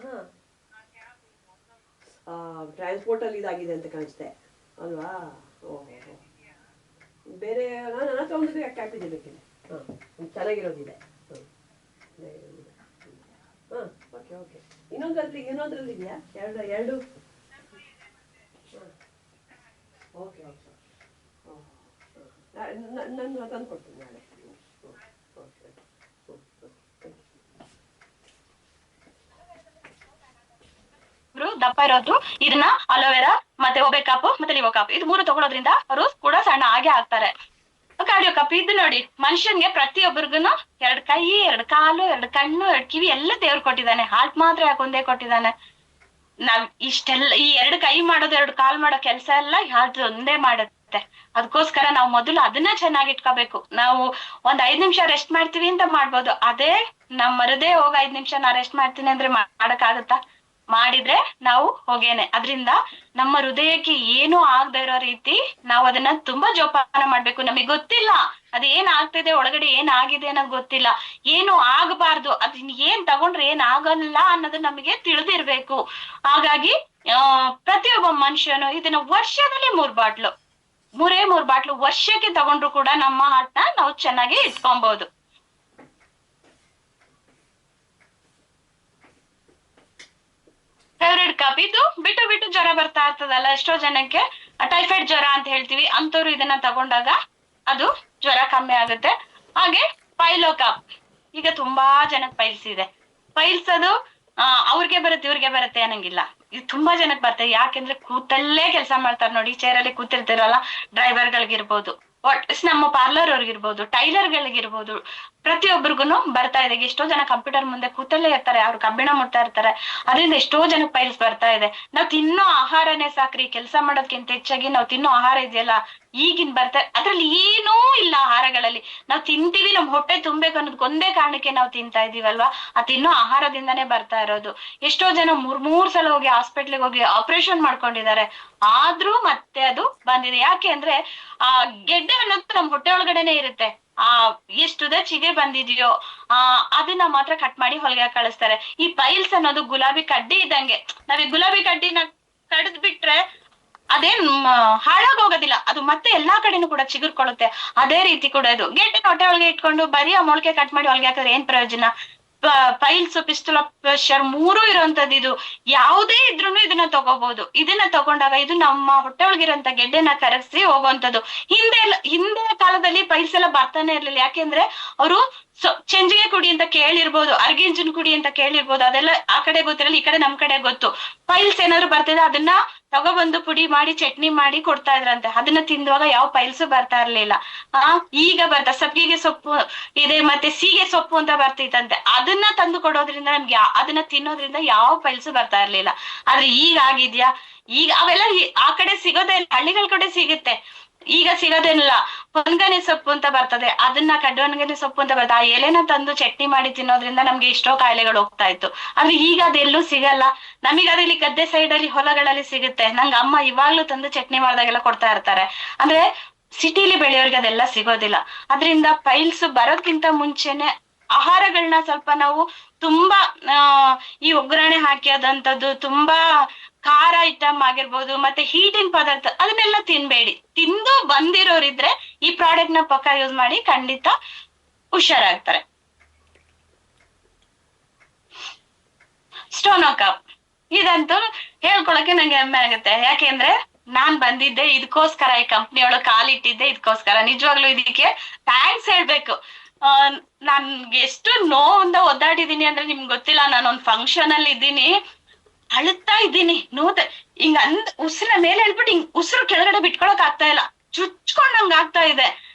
ಹಾಂ ಟ್ರಾನ್ಸ್ಪೋರ್ಟಲ್ಲಿ ಇದಾಗಿದೆ ಅಂತ ಕಾಣಿಸುತ್ತೆ ಅಲ್ವಾ? ಓಹೋ, ಬೇರೆ ನಾನು ನನ್ನ ಹತ್ರ ಒಂದು ಕ್ಯಾಪ್ ಇದೆ ಬೇಕಿಲ್ಲ. ಹಾಂ, ಚೆನ್ನಾಗಿರೋದಿದೆ. ಹಾಂ ಓಕೆ ಓಕೆ. ಇನ್ನೊಂದರಲ್ಲಿ ಇದೆಯಾ? ಎರಡು ಹಾಂ ಓಕೆ ಓಕೆ. ನಾನು ತಂದು ಕೊಡ್ತೀನಿ ನಾಳೆ. ದಪ್ಪ ಇರೋದು ಇದನ್ನ ಅಲೋವೆರಾ ಮತ್ತೆ ಓಬೆಕಾಪ್ ಮತ್ತೆ ಲಿವೋಕಾಪ್ ಇದು 3 ತಗೊಳೋದ್ರಿಂದ ಅವರು ಕೂಡ ಸಣ್ಣ ಹಾಗೆ ಆಗ್ತಾರೆ. ಕಾರ್ಡಿಯೋಕಪ್ ಇದು ನೋಡಿ, ಮನುಷ್ಯನ್ಗೆ ಪ್ರತಿಯೊಬ್ಬರಿಗೂ ಎರಡ್ ಕೈ, ಎರಡ್ ಕಾಲು, ಎರಡ್ ಕಣ್ಣು, ಎರಡ್ ಕಿವಿ ಎಲ್ಲ ದೇವ್ರು ಕೊಟ್ಟಿದ್ದಾನೆ. ಹಾರ್ಟ್ ಮಾತ್ರ ಯಾಕೆ ಒಂದೇ ಕೊಟ್ಟಿದ್ದಾನೆ? ನಾವ್ ಇಷ್ಟೆಲ್ಲ ಈ ಎರಡು ಕೈ ಮಾಡೋದು, ಎರಡು ಕಾಲ್ ಮಾಡೋ ಕೆಲ್ಸ ಎಲ್ಲ ಹಾರ್ಟ್ ಒಂದೇ ಮಾಡುತ್ತೆ. ಅದಕ್ಕೋಸ್ಕರ ನಾವು ಮೊದಲು ಅದನ್ನ ಚೆನ್ನಾಗಿ ಇಟ್ಕೋಬೇಕು. ನಾವು ಒಂದ್ 5 ನಿಮಿಷ ರೆಸ್ಟ್ ಮಾಡ್ತೀವಿ ಅಂತ ಮಾಡ್ಬೋದು, ಅದೇ ನಮ್ ಮರದೇ ಹೋಗ 5 ನಿಮಿಷ ನಾ ರೆಸ್ಟ್ ಮಾಡ್ತೀನಿ ಅಂದ್ರೆ ಮಾಡಕ್ ಆಗುತ್ತಾ? ಮಾಡಿದ್ರೆ ನಾವು ಹೋಗೇನೆ. ಅದ್ರಿಂದ ನಮ್ಮ ಹೃದಯಕ್ಕೆ ಏನು ಆಗದೆ ಇರೋ ರೀತಿ ನಾವು ಅದನ್ನ ತುಂಬಾ ಜೋಪಾನ ಮಾಡ್ಬೇಕು. ನಮಗ್ ಗೊತ್ತಿಲ್ಲ ಅದ್ ಏನ್ ಆಗ್ತಿದೆ, ಒಳಗಡೆ ಏನ್ ಆಗಿದೆ ಅನ್ನೋದು ಗೊತ್ತಿಲ್ಲ. ಏನು ಆಗಬಾರ್ದು, ಅದನ್ನ ಏನ್ ತಗೊಂಡ್ರೆ ಏನ್ ಆಗಲ್ಲ ಅನ್ನೋದು ನಮಗೆ ತಿಳಿದಿರ್ಬೇಕು. ಹಾಗಾಗಿ ಪ್ರತಿಯೊಬ್ಬ ಮನುಷ್ಯನು ಇದನ್ನ ವರ್ಷದಲ್ಲಿ 3 ಬಾಟ್ಲು ವರ್ಷಕ್ಕೆ ತಗೊಂಡ್ರು ಕೂಡ ನಮ್ಮ ಹಾರ್ಟ್ ನ ನಾವು ಚೆನ್ನಾಗಿ ಇಟ್ಕೊಬಹುದು. ಫೇವ್ರೆಟ್ ಕಪ್ ಇದು ಬಿಟ್ಟು ಬಿಟ್ಟು ಜ್ವರ ಬರ್ತಾ ಇರ್ತದಲ್ಲ ಎಷ್ಟೋ ಜನಕ್ಕೆ, ಟೈಫಾಯ್ಡ್ ಜ್ವರ ಅಂತ ಹೇಳ್ತೀವಿ, ಅಂತವ್ರು ಇದನ್ನ ತಗೊಂಡಾಗ ಅದು ಜ್ವರ ಕಮ್ಮಿ ಆಗುತ್ತೆ. ಹಾಗೆ ಪೈಲೋ ಕಪ್, ಈಗ ತುಂಬಾ ಜನಕ್ಕೆ ಪೈಲ್ಸ್ ಇದೆ. ಪೈಲ್ಸ್ ಅದು ಅವ್ರಿಗೆ ಬರುತ್ತೆ ಇವ್ರಿಗೆ ಬರುತ್ತೆ ಅನ್ನಂಗಿಲ್ಲ, ಇದು ತುಂಬಾ ಜನಕ್ಕೆ ಬರ್ತದೆ. ಯಾಕೆಂದ್ರೆ ಕೂತಲ್ಲೇ ಕೆಲಸ ಮಾಡ್ತಾರೆ ನೋಡಿ, ಚೇರಲ್ಲಿ ಕೂತಿರ್ತಿರಲ್ಲ, ಡ್ರೈವರ್ಗಳಿಗಿರ್ಬೋದು, ನಮ್ಮ ಪಾರ್ಲರ್ ಅವ್ರಿಗಿರ್ಬೋದು, ಟೈಲರ್ ಗಳಿಗಿರ್ಬೋದು, ಪ್ರತಿಯೊಬ್ಬರಿಗೂ ಬರ್ತಾ ಇದೆ. ಎಷ್ಟೋ ಜನ ಕಂಪ್ಯೂಟರ್ ಮುಂದೆ ಕೂತಲ್ಲೇ ಇರ್ತಾರೆ, ಅವ್ರು ಕಬ್ಬಿಣ ಮುಟ್ತಾ ಇರ್ತಾರೆ, ಅದರಿಂದ ಎಷ್ಟೋ ಜನಕ್ಕೆ ಪೈಲ್ಸ್ ಬರ್ತಾ ಇದೆ. ನಾವ್ ತಿನ್ನೋ ಆಹಾರನೇ ಸಾಕ್ರಿ, ಕೆಲಸ ಮಾಡೋದಕ್ಕಿಂತ ಹೆಚ್ಚಾಗಿ ನಾವ್ ತಿನ್ನೋ ಆಹಾರ ಇದೆಯಲ್ಲ ಈಗಿನ್ ಬರ್ತಾರೆ, ಅದ್ರಲ್ಲಿ ಏನೂ ಇಲ್ಲ. ಆಹಾರಗಳಲ್ಲಿ ನಾವ್ ತಿಂತೀವಿ, ನಮ್ ಹೊಟ್ಟೆ ತುಂಬೇಕು ಅನ್ನೋದಕ್ಕೊಂದೇ ಕಾರಣಕ್ಕೆ ನಾವು ತಿಂತಾ ಇದೀವಲ್ವಾ, ಆ ತಿನ್ನೋ ಆಹಾರದಿಂದಾನೇ ಬರ್ತಾ ಇರೋದು. ಎಷ್ಟೋ ಜನ 3 ಸಲ ಹೋಗಿ ಹಾಸ್ಪಿಟ್ಲಿಗೆ ಹೋಗಿ ಆಪರೇಷನ್ ಮಾಡ್ಕೊಂಡಿದ್ದಾರೆ, ಆದ್ರೂ ಮತ್ತೆ ಅದು ಬಂದಿದೆ. ಯಾಕೆ ಅಂದ್ರೆ ಆ ಗೆಡ್ಡೆ ಅನ್ನೋದು ನಮ್ ಹೊಟ್ಟೆ ಒಳಗಡೆನೆ ಇರುತ್ತೆ. ಎಷ್ಟು ಚಿಗೆ ಬಂದಿದ್ಯೋ ಅದನ್ನ ಮಾತ್ರ ಕಟ್ ಮಾಡಿ ಹೊಲಿಗೆ ಕಳಿಸ್ತಾರೆ. ಈ ಪೈಲ್ಸ್ ಅನ್ನೋದು ಗುಲಾಬಿ ಕಡ್ಡಿ ಇದ್ದಂಗೆ, ನಾವ್ ಈ ಗುಲಾಬಿ ಕಡ್ಡಿನ ಕಡ್ದ್ ಬಿಟ್ರೆ ಅದೇನ್ ಹಾಳಾಗೋಗೋದಿಲ್ಲ, ಅದು ಮತ್ತೆ ಎಲ್ಲಾ ಕಡೆನೂ ಕೂಡ ಚಿಗುರ್ಕೊಳ್ಳುತ್ತೆ. ಅದೇ ರೀತಿ ಕೂಡ ಇದು ಗೆಡ್ಡೆನ ಹೊಟ್ಟೆ ಒಳಗೆ ಇಟ್ಕೊಂಡು ಬರೀ ಆ ಮೊಳಕೆ ಕಟ್ ಮಾಡಿ ಹೊಲಿಗೆ ಹಾಕಿದ್ರೆ ಏನ್ ಪ್ರಯೋಜನ? ಪೈಲ್ಸ್, ಪಿಸ್ತುಲ, ಪ್ರೆಷರ್ 3 ಇರೋಂಥದ್ದು. ಇದು ಯಾವುದೇ ಇದ್ರೂನು ಇದನ್ನ ತಗೋಬಹುದು. ಇದನ್ನ ತಗೊಂಡಾಗ ಇದು ನಮ್ಮ ಹೊಟ್ಟೆ ಒಳಗಿರೋಂಥ ಗೆಡ್ಡೆನ ಕರಗಿಸಿ ಹೋಗುವಂಥದ್ದು. ಹಿಂದೆ ಕಾಲದಲ್ಲಿ ಪೈಲ್ಸ್ ಎಲ್ಲ ಬರ್ತಾನೆ ಇರ್ಲಿಲ್ಲ. ಯಾಕೆಂದ್ರೆ ಅವರು ಚೆಂಜಿಗೆ ಕುಡಿ ಅಂತ ಕೇಳಿರ್ಬೋದು, ಅರ್ಗಿಂಜನ್ ಕುಡಿ ಅಂತ ಕೇಳಿರ್ಬೋದು, ಅದೆಲ್ಲ ಆ ಕಡೆ ಗೊತ್ತಿರಲ್ಲ, ಈ ಕಡೆ ನಮ್ ಕಡೆ ಗೊತ್ತು. ಪೈಲ್ಸ್ ಏನಾದ್ರು ಬರ್ತಿದೆ ಅದನ್ನ ತಗೊಬಂದು ಪುಡಿ ಮಾಡಿ ಚಟ್ನಿ ಮಾಡಿ ಕೊಡ್ತಾ ಇದ್ರಂತೆ. ಅದನ್ನ ತಿಂದುವಾಗ ಯಾವ ಪೈಲ್ಸ್ ಬರ್ತಾ ಇರ್ಲಿಲ್ಲ. ಈಗ ಬರ್ತಾ ಸಬ್ಬಿಗೆ ಸೊಪ್ಪು ಇದೆ, ಮತ್ತೆ ಸೀಗೆ ಸೊಪ್ಪು ಅಂತ ಬರ್ತಿತ್ತಂತೆ, ಅದನ್ನ ತಂದು ಕೊಡೋದ್ರಿಂದ ನಮ್ಗೆ ಅದನ್ನ ತಿನ್ನೋದ್ರಿಂದ ಯಾವ ಪೈಲ್ಸ್ ಬರ್ತಾ ಇರ್ಲಿಲ್ಲ. ಆದ್ರೆ ಈಗ ಆಗಿದ್ಯಾ? ಈಗ ಅವೆಲ್ಲ ಆ ಕಡೆ ಸಿಗೋದೇ ಇಲ್ಲ, ಹಳ್ಳಿಗಳ ಕಡೆ ಸಿಗುತ್ತೆ, ಈಗ ಸಿಗೋದೇನಿಲ್ಲ. ಹೊನ್ಗನೆ ಸೊಪ್ಪು ಅಂತ ಬರ್ತದೆ, ಅದನ್ನ ಕಡ್ಡೊಣಗನೆ ಸೊಪ್ಪು ಅಂತ ಬರ್ತದೆ, ಆ ಎಲೆನ ತಂದು ಚಟ್ನಿ ಮಾಡಿ ತಿನ್ನೋದ್ರಿಂದ ನಮ್ಗೆ ಎಷ್ಟೋ ಕಾಯಿಲೆಗಳು ಹೋಗ್ತಾ ಇತ್ತು. ಆದ್ರೆ ಈಗ ಅದೆಲ್ಲೂ ಸಿಗಲ್ಲ. ನಮಗ್ ಅದ್ರಲ್ಲಿ ಗದ್ದೆ ಸೈಡ್ ಅಲ್ಲಿ ಹೊಲಗಳಲ್ಲಿ ಸಿಗುತ್ತೆ. ನಂಗೆ ಅಮ್ಮ ಇವಾಗ್ಲೂ ತಂದು ಚಟ್ನಿ ಮಾಡ್ದಾಗೆಲ್ಲ ಕೊಡ್ತಾ ಇರ್ತಾರೆ. ಅಂದ್ರೆ ಸಿಟಿಲಿ ಬೆಳೆಯೋರ್ಗೆ ಅದೆಲ್ಲ ಸಿಗೋದಿಲ್ಲ. ಅದ್ರಿಂದ ಪೈಲ್ಸ್ ಬರೋದ್ಕಿಂತ ಮುಂಚೆನೆ ಆಹಾರಗಳನ್ನ ಸ್ವಲ್ಪ ನಾವು ತುಂಬಾ ಈ ಒಗ್ಗರಣೆ ಹಾಕಿದಂಥದ್ದು, ತುಂಬಾ ಖಾರ ಐಟಮ್ ಆಗಿರ್ಬೋದು, ಮತ್ತೆ ಹೀಟಿನ ಪದಾರ್ಥ ಅದನ್ನೆಲ್ಲ ತಿನ್ಬೇಡಿ. ತಿಂದು ಬಂದಿರೋರಿದ್ರೆ ಈ ಪ್ರಾಡಕ್ಟ್ ನ ಪಕ್ಕ ಯೂಸ್ ಮಾಡಿ, ಖಂಡಿತ ಹುಷಾರಾಗ್ತಾರೆ. ಸ್ಟೋನೋ ಕಪ್ ಇದಂತೂ ಹೇಳ್ಕೊಳಕ್ಕೆ ನಂಗೆ ಹೆಮ್ಮೆ ಆಗುತ್ತೆ. ಯಾಕೆಂದ್ರೆ ನಾನ್ ಬಂದಿದ್ದೆ ಇದಕ್ಕೋಸ್ಕರ, ಈ ಕಂಪ್ನಿ ಒಳಗೆ ಕಾಲಿಟ್ಟಿದ್ದೆ ಇದಕ್ಕೋಸ್ಕರ. ನಿಜವಾಗ್ಲೂ ಇದಕ್ಕೆ ಥ್ಯಾಂಕ್ಸ್ ಹೇಳ್ಬೇಕು. ನನ್ಗೆ ಎಷ್ಟು ನೋವಿಂದ ಒದ್ದಾಡಿದೀನಿ ಅಂದ್ರೆ ನಿಮ್ಗೆ ಗೊತ್ತಿಲ್ಲ. ನಾನೊಂದ್ ಫಂಕ್ಷನ್ ಅಲ್ಲಿ ಇದ್ದೀನಿ, ಅಳುತ್ತಾ ಇದ್ದೀನಿ, ಹಿಂಗ ಉಸಿರ ಮೇಲೆ ಹೇಳ್ಬಿಟ್ಟು ಹಿಂಗ್ ಉಸಿರು ಕೆಳಗಡೆ ಬಿಟ್ಕೊಳಕ್ ಆಗ್ತಾ ಇಲ್ಲ, ಚುಚ್ಕೊಂಡಂಗ ಆಗ್ತಾ ಇದೆ,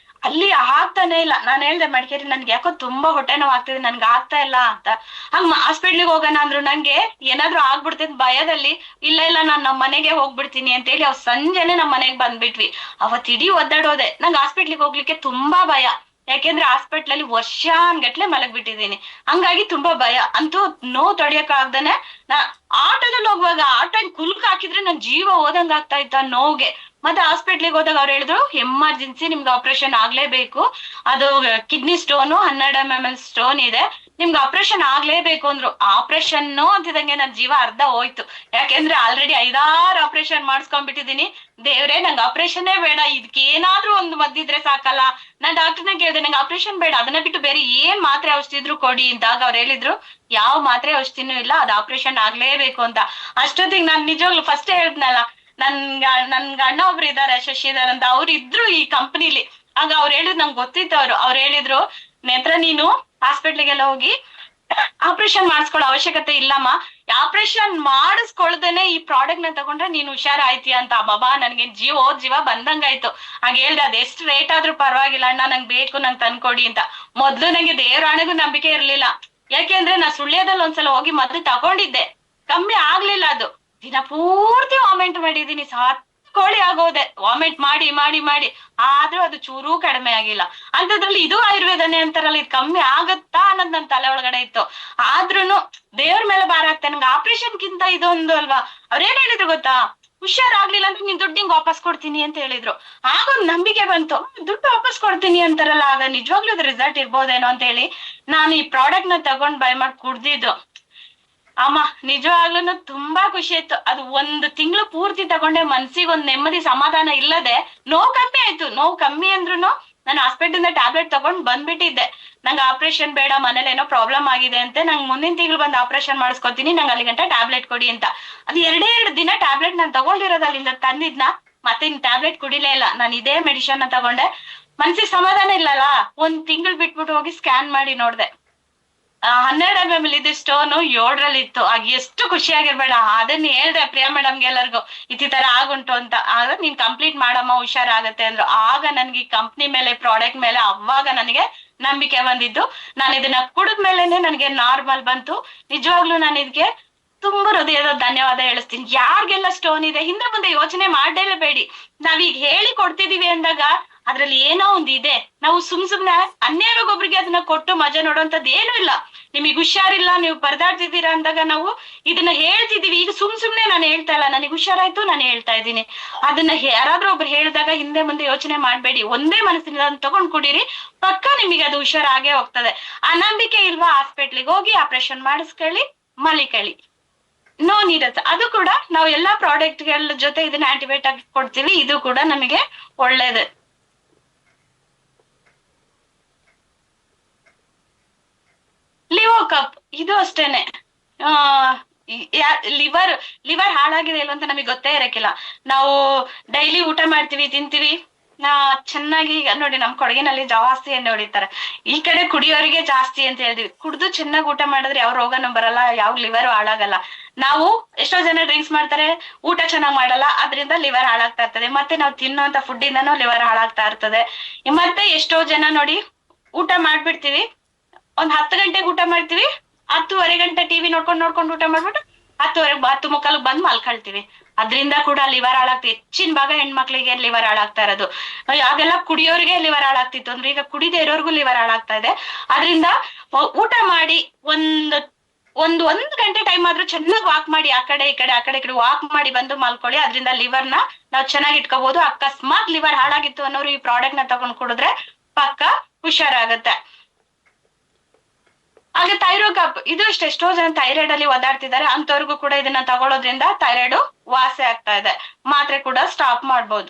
ಅಲ್ಲಿ ಆಗ್ತಾನೆ ಇಲ್ಲ. ನಾನ್ ಹೇಳ್ದೆ ಮಡಿಕೇರಿ, ನನ್ಗೆ ಯಾಕೋ ತುಂಬಾ ಹೊಟ್ಟೆ ನೋವು ಆಗ್ತಿದೆ, ನನ್ಗೆ ಆಗ್ತಾ ಇಲ್ಲ ಅಂತ. ಹಂಗ ಹಾಸ್ಪಿಟ್ಲಿಗೆ ಹೋಗೋಣ ಅಂದ್ರು ನಂಗೆ ಏನಾದ್ರು ಆಗ್ಬಿಡ್ತಿದ್ ಭಯದಲ್ಲಿ, ಇಲ್ಲ ನಾನ್ ನಮ್ ಮನೆಗೆ ಹೋಗ್ಬಿಡ್ತೀನಿ ಅಂತ ಹೇಳಿ ಸಂಜೆನೆ ನಮ್ ಮನೆಗ್ ಬಂದ್ಬಿಟ್ವಿ. ಅವತ್ ಇಡೀ ಒದ್ದಾಡೋದೆ. ನಂಗೆ ಹಾಸ್ಪಿಟ್ಲಿಗೆ ಹೋಗ್ಲಿಕ್ಕೆ ತುಂಬಾ ಭಯ. ಯಾಕೆಂದ್ರೆ ಹಾಸ್ಪಿಟ್ಲಲ್ಲಿ ವರ್ಷಾನ್ಗಟ್ಲೆ ಮಲಗ್ಬಿಟ್ಟಿದೀನಿ, ಹಂಗಾಗಿ ತುಂಬಾ ಭಯ. ಅಂತೂ ನೋವು ತಡಿಯಕ್ ಆಗ್ದೇನೆ ನಾ ಆಟೋದಲ್ಲಿ ಹೋಗುವಾಗ ಆಟೋ ಕುಲ್ಕ್ ಹಾಕಿದ್ರೆ ನನ್ ಜೀವ ಹೋದಂಗ ಆಗ್ತಾ ಇತ್ತ ನೋವ್ಗೆ. ಮತ್ತೆ ಹಾಸ್ಪಿಟ್ಲಿಗೆ ಹೋದಾಗ ಅವ್ರು ಹೇಳಿದ್ರು ಎಮರ್ಜೆನ್ಸಿ ನಿಮ್ಗೆ ಆಪರೇಷನ್ ಆಗ್ಲೇಬೇಕು, ಅದು ಕಿಡ್ನಿ ಸ್ಟೋನು 12 mm ಸ್ಟೋನ್ ಇದೆ, ನಿಮ್ಗೆ ಆಪರೇಷನ್ ಆಗ್ಲೇಬೇಕು ಅಂದ್ರು. ಆಪರೇಷನ್ ಅಂತಿದಂಗೆ ನನ್ ಜೀವ ಅರ್ಧ ಹೋಯ್ತು. ಯಾಕೆಂದ್ರೆ ಆಲ್ರೆಡಿ 5-6 ಆಪರೇಷನ್ ಮಾಡಿಸ್ಕೊಂಡ್ಬಿಟ್ಟಿದೀನಿ. ದೇವ್ರೆ ನಂಗೆ ಆಪರೇಷನ್ನೇ ಬೇಡ, ಇದಕ್ಕೇನಾದ್ರೂ ಒಂದು ಮದ್ದಿದ್ರೆ ಸಾಕಲ್ಲ. ನಾನ್ ಡಾಕ್ಟರ್ನ ಕೇಳಿದೆ, ನಂಗೆ ಆಪರೇಷನ್ ಬೇಡ, ಅದನ್ನ ಬಿಟ್ಟು ಬೇರೆ ಏನ್ ಮಾತ್ರೆ ಔಷಧಿ ಇದ್ರು ಕೊಡಿ ಅಂದಾಗ ಅವ್ರು ಹೇಳಿದ್ರು ಯಾವ ಮಾತ್ರೆ ಔಷಧಿನೂ ಇಲ್ಲ, ಅದು ಆಪರೇಷನ್ ಆಗ್ಲೇಬೇಕು ಅಂತ. ಅಷ್ಟೊತ್ತಿಗೆ ನಾನ್ ನಿಜವಾಗ್ಲು ಫಸ್ಟ್ ಹೇಳಿದ್ನಲ್ಲ, ನನ್ಗ ಅಣ್ಣ ಒಬ್ರು ಇದಾರೆ, ಶಶಿಧರ್ ಅಂತ, ಅವ್ರು ಇದ್ರು ಈ ಕಂಪ್ನಿಲಿ. ಆಗ ಅವ್ರು ಹೇಳಿದ್ ನಂಗೆ ಗೊತ್ತಿತ್ತು. ಅವ್ರು ಹೇಳಿದ್ರು, ನೇತ್ರ ನೀನು ಹಾಸ್ಪಿಟ್ಲಿಗೆಲ್ಲ ಹೋಗಿ ಆಪರೇಷನ್ ಮಾಡಿಸ್ಕೊಳ್ಳೋ ಅವಶ್ಯಕತೆ ಇಲ್ಲಮ್ಮ, ಆಪರೇಷನ್ ಮಾಡಿಸ್ಕೊಳ್ದೇನೆ ಈ ಪ್ರಾಡಕ್ಟ್ ನ ತಗೊಂಡ್ರೆ ನೀನ್ ಹುಷಾರಾಯ್ತೀಯ ಅಂತ ಬಾಬಾ ನನ್ಗೆ ಜೀವ ಬಂದಂಗಾಯ್ತು. ಹಾಗೆ ಹೇಳ್ದೆ ಅದ್ ಎಷ್ಟ್ ರೇಟ್ ಆದ್ರೂ ಪರವಾಗಿಲ್ಲ ಅಣ್ಣ, ನಂಗೆ ಬೇಕು, ನಂಗೆ ತಂದ್ಕೊಡಿ ಅಂತ. ಮೊದ್ಲು ನಂಗೆ ದೇವರಾಣೆಗೂ ನಂಬಿಕೆ ಇರ್ಲಿಲ್ಲ. ಯಾಕೆಂದ್ರೆ ನಾ ಸುಳ್ಯದಲ್ಲಿ ಒಂದ್ಸಲ ಹೋಗಿ ಮೊದ್ಲು ತಗೊಂಡಿದ್ದೆ, ಕಮ್ಮಿ ಆಗ್ಲಿಲ್ಲ ಅದು. ದಿನ ಪೂರ್ತಿ ವಾಮೆಂಟ್ ಮಾಡಿದೀನಿ, ಕೋಳಿ ಆಗೋದೆ ವಾಮಿಟ್ ಮಾಡಿ ಮಾಡಿ ಮಾಡಿ, ಆದ್ರೂ ಅದು ಚೂರೂ ಕಡಿಮೆ ಆಗಿಲ್ಲ. ಅಂತದ್ರಲ್ಲಿ ಇದು ಆಯುರ್ವೇದನೇ ಅಂತಾರಲ್ಲ, ಇದು ಕಮ್ಮಿ ಆಗತ್ತಾ ಅನ್ನೋದ್ ನನ್ ತಲೆ ಒಳಗಡೆ ಇತ್ತು. ಆದ್ರೂನು ದೇವ್ರ ಮೇಲೆ ಭಾರ ಆಗ್ತೇನೆ, ನಂಗೆ ಆಪರೇಷನ್ಗಿಂತ ಇದೊಂದು ಅಲ್ವಾ. ಅವ್ರೇನ್ ಹೇಳಿದ್ರು ಗೊತ್ತಾ, ಹುಷಾರಾಗ್ಲಿಲ್ಲ ಅಂದ್ರೆ ನೀನ್ ದುಡ್ಡು ಹಿಂಗ್ ವಾಪಸ್ ಕೊಡ್ತೀನಿ ಅಂತ ಹೇಳಿದ್ರು. ಆಗ ಒಂದ್ ನಂಬಿಕೆ ಬಂತು, ದುಡ್ಡು ವಾಪಸ್ ಕೊಡ್ತೀನಿ ಅಂತಾರಲ್ಲ, ಆಗ ನಿಜವಾಗ್ಲೂ ಅದ್ರ ರಿಸಲ್ಟ್ ಇರ್ಬೋದೇನೋ ಅಂತ ಹೇಳಿ ನಾನು ಈ ಪ್ರಾಡಕ್ಟ್ ನ ತಗೊಂಡ್ ಬೈ ಮಾಡಿ ಕುಡ್ದಿದ್ದು. ಅಮ್ಮ ನಿಜವಾಗ್ಲೂ ತುಂಬಾ ಖುಷಿ ಆಯ್ತು. ಅದು ಒಂದು ತಿಂಗಳು ಪೂರ್ತಿ ತಗೊಂಡೆ, ಮನ್ಸಿಗೆ ಒಂದ್ ನೆಮ್ಮದಿ ಸಮಾಧಾನ ಇಲ್ಲದೆ ನೋವು ಕಮ್ಮಿ ಆಯ್ತು. ನೋವು ಕಮ್ಮಿ ಅಂದ್ರುನು ನಾನು ಹಾಸ್ಪಿಟಲ್ ಇಂದ ಟ್ಯಾಬ್ಲೆಟ್ ತಗೊಂಡ್ ಬಂದ್ಬಿಟ್ಟಿದ್ದೆ. ನಂಗೆ ಆಪರೇಷನ್ ಬೇಡ, ಮನೇಲಿ ಏನೋ ಪ್ರಾಬ್ಲಮ್ ಆಗಿದೆ ಅಂತೆ, ನಂಗೆ ಮುಂದಿನ ತಿಂಗಳು ಬಂದು ಆಪರೇಷನ್ ಮಾಡಿಸ್ಕೊತೀನಿ, ನಂಗೆ ಅಲ್ಲಿ ಗಂಟ ಟ್ಯಾಬ್ಲೆಟ್ ಕೊಡಿ ಅಂತ. ಅದು 2 ದಿನ ಟ್ಯಾಬ್ಲೆಟ್ ನಾನು ತಗೊಂಡಿರೋದು ಅಲ್ಲಿಂದ ತಂದಿದ್ನ, ಮತ್ತೆ ಇನ್ ಟ್ಯಾಬ್ಲೆಟ್ ಕುಡಿಲೇ ಇಲ್ಲ. ನಾನು ಇದೇ ಮೆಡಿಷನ್ ನ ತಗೊಂಡೆ. ಮನ್ಸಿಗೆ ಸಮಾಧಾನ ಇಲ್ಲಲ್ಲ, ಒಂದ್ ತಿಂಗಳು ಬಿಟ್ಬಿಟ್ಟು ಹೋಗಿ ಸ್ಕ್ಯಾನ್ ಮಾಡಿ ನೋಡ್ದೆ, 12 mm ಇದು ಸ್ಟೋನು 7ರಲ್ಲಿ ಇತ್ತು. ಆಗ ಎಷ್ಟು ಖುಷಿಯಾಗಿರ್ಬೇಡ. ಅದನ್ನ ಹೇಳ್ದೆ ಪ್ರಿಯಾ ಮೇಡಮ್ಗೆ ಎಲ್ಲರಿಗೂ, ಈ ತರ ಆಗುಂಟು ಅಂತ. ಆಗ ನೀನ್ ಕಂಪ್ಲೀಟ್ ಮಾಡಮ್ಮ, ಹುಷಾರಾಗತ್ತೆ ಅಂದ್ರು. ಆಗ ನನ್ಗೆ ಈ ಕಂಪ್ನಿ ಮೇಲೆ, ಪ್ರಾಡಕ್ಟ್ ಮೇಲೆ ಅವಾಗ ನನಗೆ ನಂಬಿಕೆ ಬಂದಿದ್ದು. ನಾನು ಇದನ್ನ ಕುಡಿದ್ಮೇಲೆನೆ ನನಗೆ ನಾರ್ಮಲ್ ಬಂತು. ನಿಜವಾಗ್ಲೂ ನಾನು ಇದಕ್ಕೆ ತುಂಬಾ ಹೃದಯದ ಧನ್ಯವಾದ ಹೇಳಿಸ್ತೀನಿ. ಯಾರಿಗೆಲ್ಲ ಸ್ಟೋನ್ ಇದೆ ಹಿಂದೆ ಮುಂದೆ ಯೋಚನೆ ಮಾಡಲೇಬೇಡಿ. ನಾವೀಗ ಹೇಳಿ ಕೊಡ್ತಿದೀವಿ ಅಂದಾಗ ಅದ್ರಲ್ಲಿ ಏನೋ ಒಂದ್ ಇದೆ. ನಾವು ಸುಮ್ನೆ ಅನ್ಯಾರಿಗೊಬ್ರಿಗೆ ಅದನ್ನ ಕೊಟ್ಟು ಮಜಾ ನೋಡುವಂತದ್ದು ಏನೂ ಇಲ್ಲ. ನಿಮಗ್ ಹುಷಾರಿಲ್ಲ, ನೀವು ಪರದಾಡ್ತಿದ್ದೀರಾ ಅಂದಾಗ ನಾವು ಇದನ್ನ ಹೇಳ್ತಿದೀವಿ. ಈಗ ಸುಮ್ನೆ ನಾನು ಹೇಳ್ತಾ ಇಲ್ಲ, ನನಗೆ ಹುಷಾರಾಯ್ತು ನಾನು ಹೇಳ್ತಾ ಇದ್ದೀನಿ. ಅದನ್ನ ಯಾರಾದ್ರೂ ಒಬ್ರು ಹೇಳಿದಾಗ ಹಿಂದೆ ಮುಂದೆ ಯೋಚನೆ ಮಾಡ್ಬೇಡಿ, ಒಂದೇ ಮನಸ್ಸಿನಿಂದ ಅದನ್ನ ತಗೊಂಡ್ ಕುಡೀರಿ, ಪಕ್ಕ ನಿಮಗೆ ಅದು ಹುಷಾರಾಗೇ ಹೋಗ್ತದೆ. ಆ ನಂಬಿಕೆ ಇಲ್ವಾ, ಹಾಸ್ಪಿಟ್ಲಿಗೆ ಹೋಗಿ ಆಪರೇಷನ್ ಮಾಡಿಸ್ಕೊಳ್ಳಿ, ಮಲಿಕಳಿ, ನೋ ನೀರಸ್. ಅದು ಕೂಡ ನಾವು ಎಲ್ಲಾ ಪ್ರಾಡಕ್ಟ್ ಗಳ ಜೊತೆ ಇದನ್ನ ಆಕ್ಟಿವೇಟ್ ಆಗಿ ಕೊಡ್ತೀವಿ. ಇದು ಕೂಡ ನಮಗೆ ಒಳ್ಳೇದು. ಲಿವೋ ಕಪ್ ಇದು ಅಷ್ಟೇನೆ. ಲಿವರ್ ಹಾಳಾಗಿದೆ ಇಲ್ಲ ಅಂತ ನಮಗೆ ಗೊತ್ತೇ ಇರಕ್ಕಿಲ್ಲ. ನಾವು ಡೈಲಿ ಊಟ ಮಾಡ್ತೀವಿ, ತಿಂತೀವಿ, ಚೆನ್ನಾಗಿ. ನೋಡಿ ನಮ್ ಕೊಡಗಿನಲ್ಲಿ ಜಾಸ್ತಿ ಎಣ್ಣೆ ಹೊಡಿತಾರೆ, ಈ ಕಡೆ ಕುಡಿಯೋರಿಗೆ ಜಾಸ್ತಿ ಅಂತ ಹೇಳಿದ್ವಿ. ಕುಡ್ದು ಚೆನ್ನಾಗಿ ಊಟ ಮಾಡಿದ್ರೆ ಯಾವ ರೋಗನೂ ಬರಲ್ಲ, ಯಾವ ಲಿವರ್ ಹಾಳಾಗಲ್ಲ. ನಾವು ಎಷ್ಟೋ ಜನ ಡ್ರಿಂಕ್ಸ್ ಮಾಡ್ತಾರೆ, ಊಟ ಚೆನ್ನಾಗ್ ಮಾಡಲ್ಲ, ಅದ್ರಿಂದ ಲಿವರ್ ಹಾಳಾಗ್ತಾ ಇರ್ತದೆ. ಮತ್ತೆ ನಾವು ತಿನ್ನೋಂತ ಫುಡ್ ಇಂದಾನು ಲಿವರ್ ಹಾಳಾಗ್ತಾ ಇರ್ತದೆ. ಮತ್ತೆ ಎಷ್ಟೋ ಜನ ನೋಡಿ, ಊಟ ಮಾಡ್ಬಿಡ್ತೀವಿ, ಒಂದ್ 10 ಗಂಟೆಗೆ ಊಟ ಮಾಡ್ತೀವಿ, 10:30 ಗಂಟೆ ಟಿವಿ ನೋಡ್ಕೊಂಡು ಊಟ ಮಾಡ್ಬಿಟ್ಟು 10:30 ಬಂದ್ ಮಲ್ಕೊಳ್ತೀವಿ. ಅದ್ರಿಂದ ಕೂಡ ಲಿವರ್ ಹಾಳಾಗ್ತದೆ. ಹೆಚ್ಚಿನ ಭಾಗ ಹೆಣ್ಮಕ್ಳಿಗೆ ಲಿವರ್ ಹಾಳಾಗ್ತಾ ಇರೋದು. ಆಗೆಲ್ಲ ಕುಡಿಯೋರಿಗೆ ಲಿವರ್ ಹಾಳಾಗ್ತಿತ್ತು ಅಂದ್ರೆ ಈಗ ಕುಡಿದೇ ಇರೋರ್ಗು ಲಿವರ್ ಹಾಳಾಗ್ತಾ ಇದೆ. ಅದ್ರಿಂದ ಊಟ ಮಾಡಿ ಒಂದ್ ಗಂಟೆ ಟೈಮ್ ಆದ್ರೂ ಚೆನ್ನಾಗಿ ವಾಕ್ ಮಾಡಿ, ಆ ಕಡೆ ಈ ಕಡೆ ವಾಕ್ ಮಾಡಿ ಬಂದು ಮಲ್ಕೊಳ್ಳಿ. ಅದ್ರಿಂದ ಲಿವರ್ನ ನಾವು ಚೆನ್ನಾಗಿ ಇಟ್ಕೋಬಹುದು. ಅಕಸ್ಮಾತ್ ಲಿವರ್ ಹಾಳಾಗಿತ್ತು ಅನ್ನೋರು ಈ ಪ್ರಾಡಕ್ಟ್ ನ ತಗೊಂಡ್ ಕುಡಿದ್ರೆ ಪಕ್ಕ ಹುಷಾರಾಗತ್ತೆ. ಹಾಗೆ ಥೈರೋ ಕಪ್ ಇದು ಅಷ್ಟೇ. ಎಷ್ಟೋ ಜನ ಥೈರಾಯ್ಡ್ ಅಲ್ಲಿ ಓದಾಡ್ತಿದ್ದಾರೆ, ಅಂತವ್ರಿಗೂ ಕೂಡ ಇದನ್ನ ತಗೊಳ್ಳೋದ್ರಿಂದ ಥೈರಾಯ್ಡ್ ವಾಸಿ ಆಗ್ತಾ ಇದೆ. ಮಾತ್ರೆ ಕೂಡ ಸ್ಟಾಪ್ ಮಾಡ್ಬೋದು.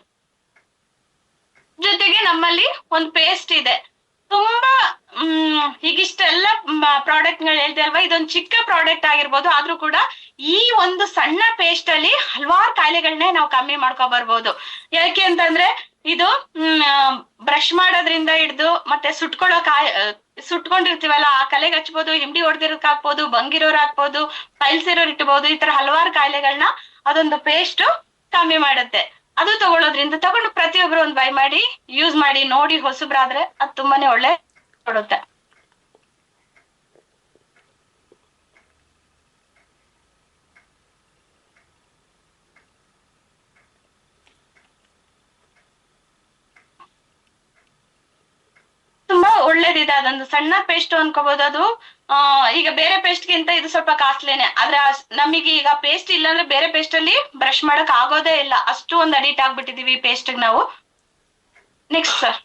ಜೊತೆಗೆ ನಮ್ಮಲ್ಲಿ ಒಂದ್ ಪೇಸ್ಟ್ ಇದೆ, ತುಂಬಾ ಈಗಿಷ್ಟೆಲ್ಲ ಪ್ರಾಡಕ್ಟ್ ಗಳು ಹೇಳ್ದೆ ಅಲ್ವಾ, ಇದೊಂದು ಚಿಕ್ಕ ಪ್ರಾಡಕ್ಟ್ ಆಗಿರ್ಬೋದು, ಆದ್ರೂ ಕೂಡ ಈ ಒಂದು ಸಣ್ಣ ಪೇಸ್ಟ್ ಅಲ್ಲಿ ಹಲವಾರು ಕಾಯಿಲೆಗಳನ್ನೇ ನಾವು ಕಮ್ಮಿ ಮಾಡ್ಕೊ ಬರ್ಬೋದು. ಯಾಕೆ ಅಂತಂದ್ರೆ ಇದು ಬ್ರಷ್ ಮಾಡೋದ್ರಿಂದ ಹಿಡ್ದು ಮತ್ತೆ ಸುಟ್ಕೊಂಡಿರ್ತೀವಲ್ಲ ಆ ಕಲೆಗೆ ಹಚ್ಬೋದು, ಹಿಂಡಿ ಹೊಡೆದಿರೋಕ್ ಹಾಕ್ಬೋದು, ಬಂಗಿರೋರ್ ಹಾಕ್ಬೋದು, ಪೈಲ್ಸ್ ಇರೋರ್ ಇಟ್ಬೋದು. ಈ ತರ ಹಲವಾರು ಕಾಯಿಲೆಗಳನ್ನ ಅದೊಂದು ಪೇಸ್ಟ್ ಕಮ್ಮಿ ಮಾಡುತ್ತೆ. ಅದು ತಗೊಳ್ಳೋದ್ರಿಂದ ತಗೊಂಡು ಪ್ರತಿಯೊಬ್ರು ಒಂದ್ ಬೈ ಮಾಡಿ ಯೂಸ್ ಮಾಡಿ ನೋಡಿ. ಹೊಸಬ್ರಾದ್ರೆ ಅದು ತುಂಬಾನೇ ಒಳ್ಳೆ ಕೊಡುತ್ತೆ. ತುಂಬಾ ಒಳ್ಳೇದಿದೆ. ಅದೊಂದು ಸಣ್ಣ ಪೇಸ್ಟ್ ಅನ್ಕೋಬಹುದು. ಅದು ಈಗ ಬೇರೆ ಪೇಸ್ಟ್ ಗಿಂತ ಇದು ಸ್ವಲ್ಪ ಕಾಸ್ಟ್ಲಿನೇ. ಆದ್ರೆ ನಮಗೆ ಈಗ ಪೇಸ್ಟ್ ಇಲ್ಲ ಅಂದ್ರೆ ಬೇರೆ ಪೇಸ್ಟ್ ಅಲ್ಲಿ ಬ್ರಷ್ ಮಾಡಕ್ ಆಗೋದೇ ಇಲ್ಲ, ಅಷ್ಟು ಒಂದು ಅಡಿಕ್ಟ್ ಆಗ್ಬಿಟ್ಟಿದೀವಿ ಈ ಪೇಸ್ಟ್ ನಾವು. Next sir,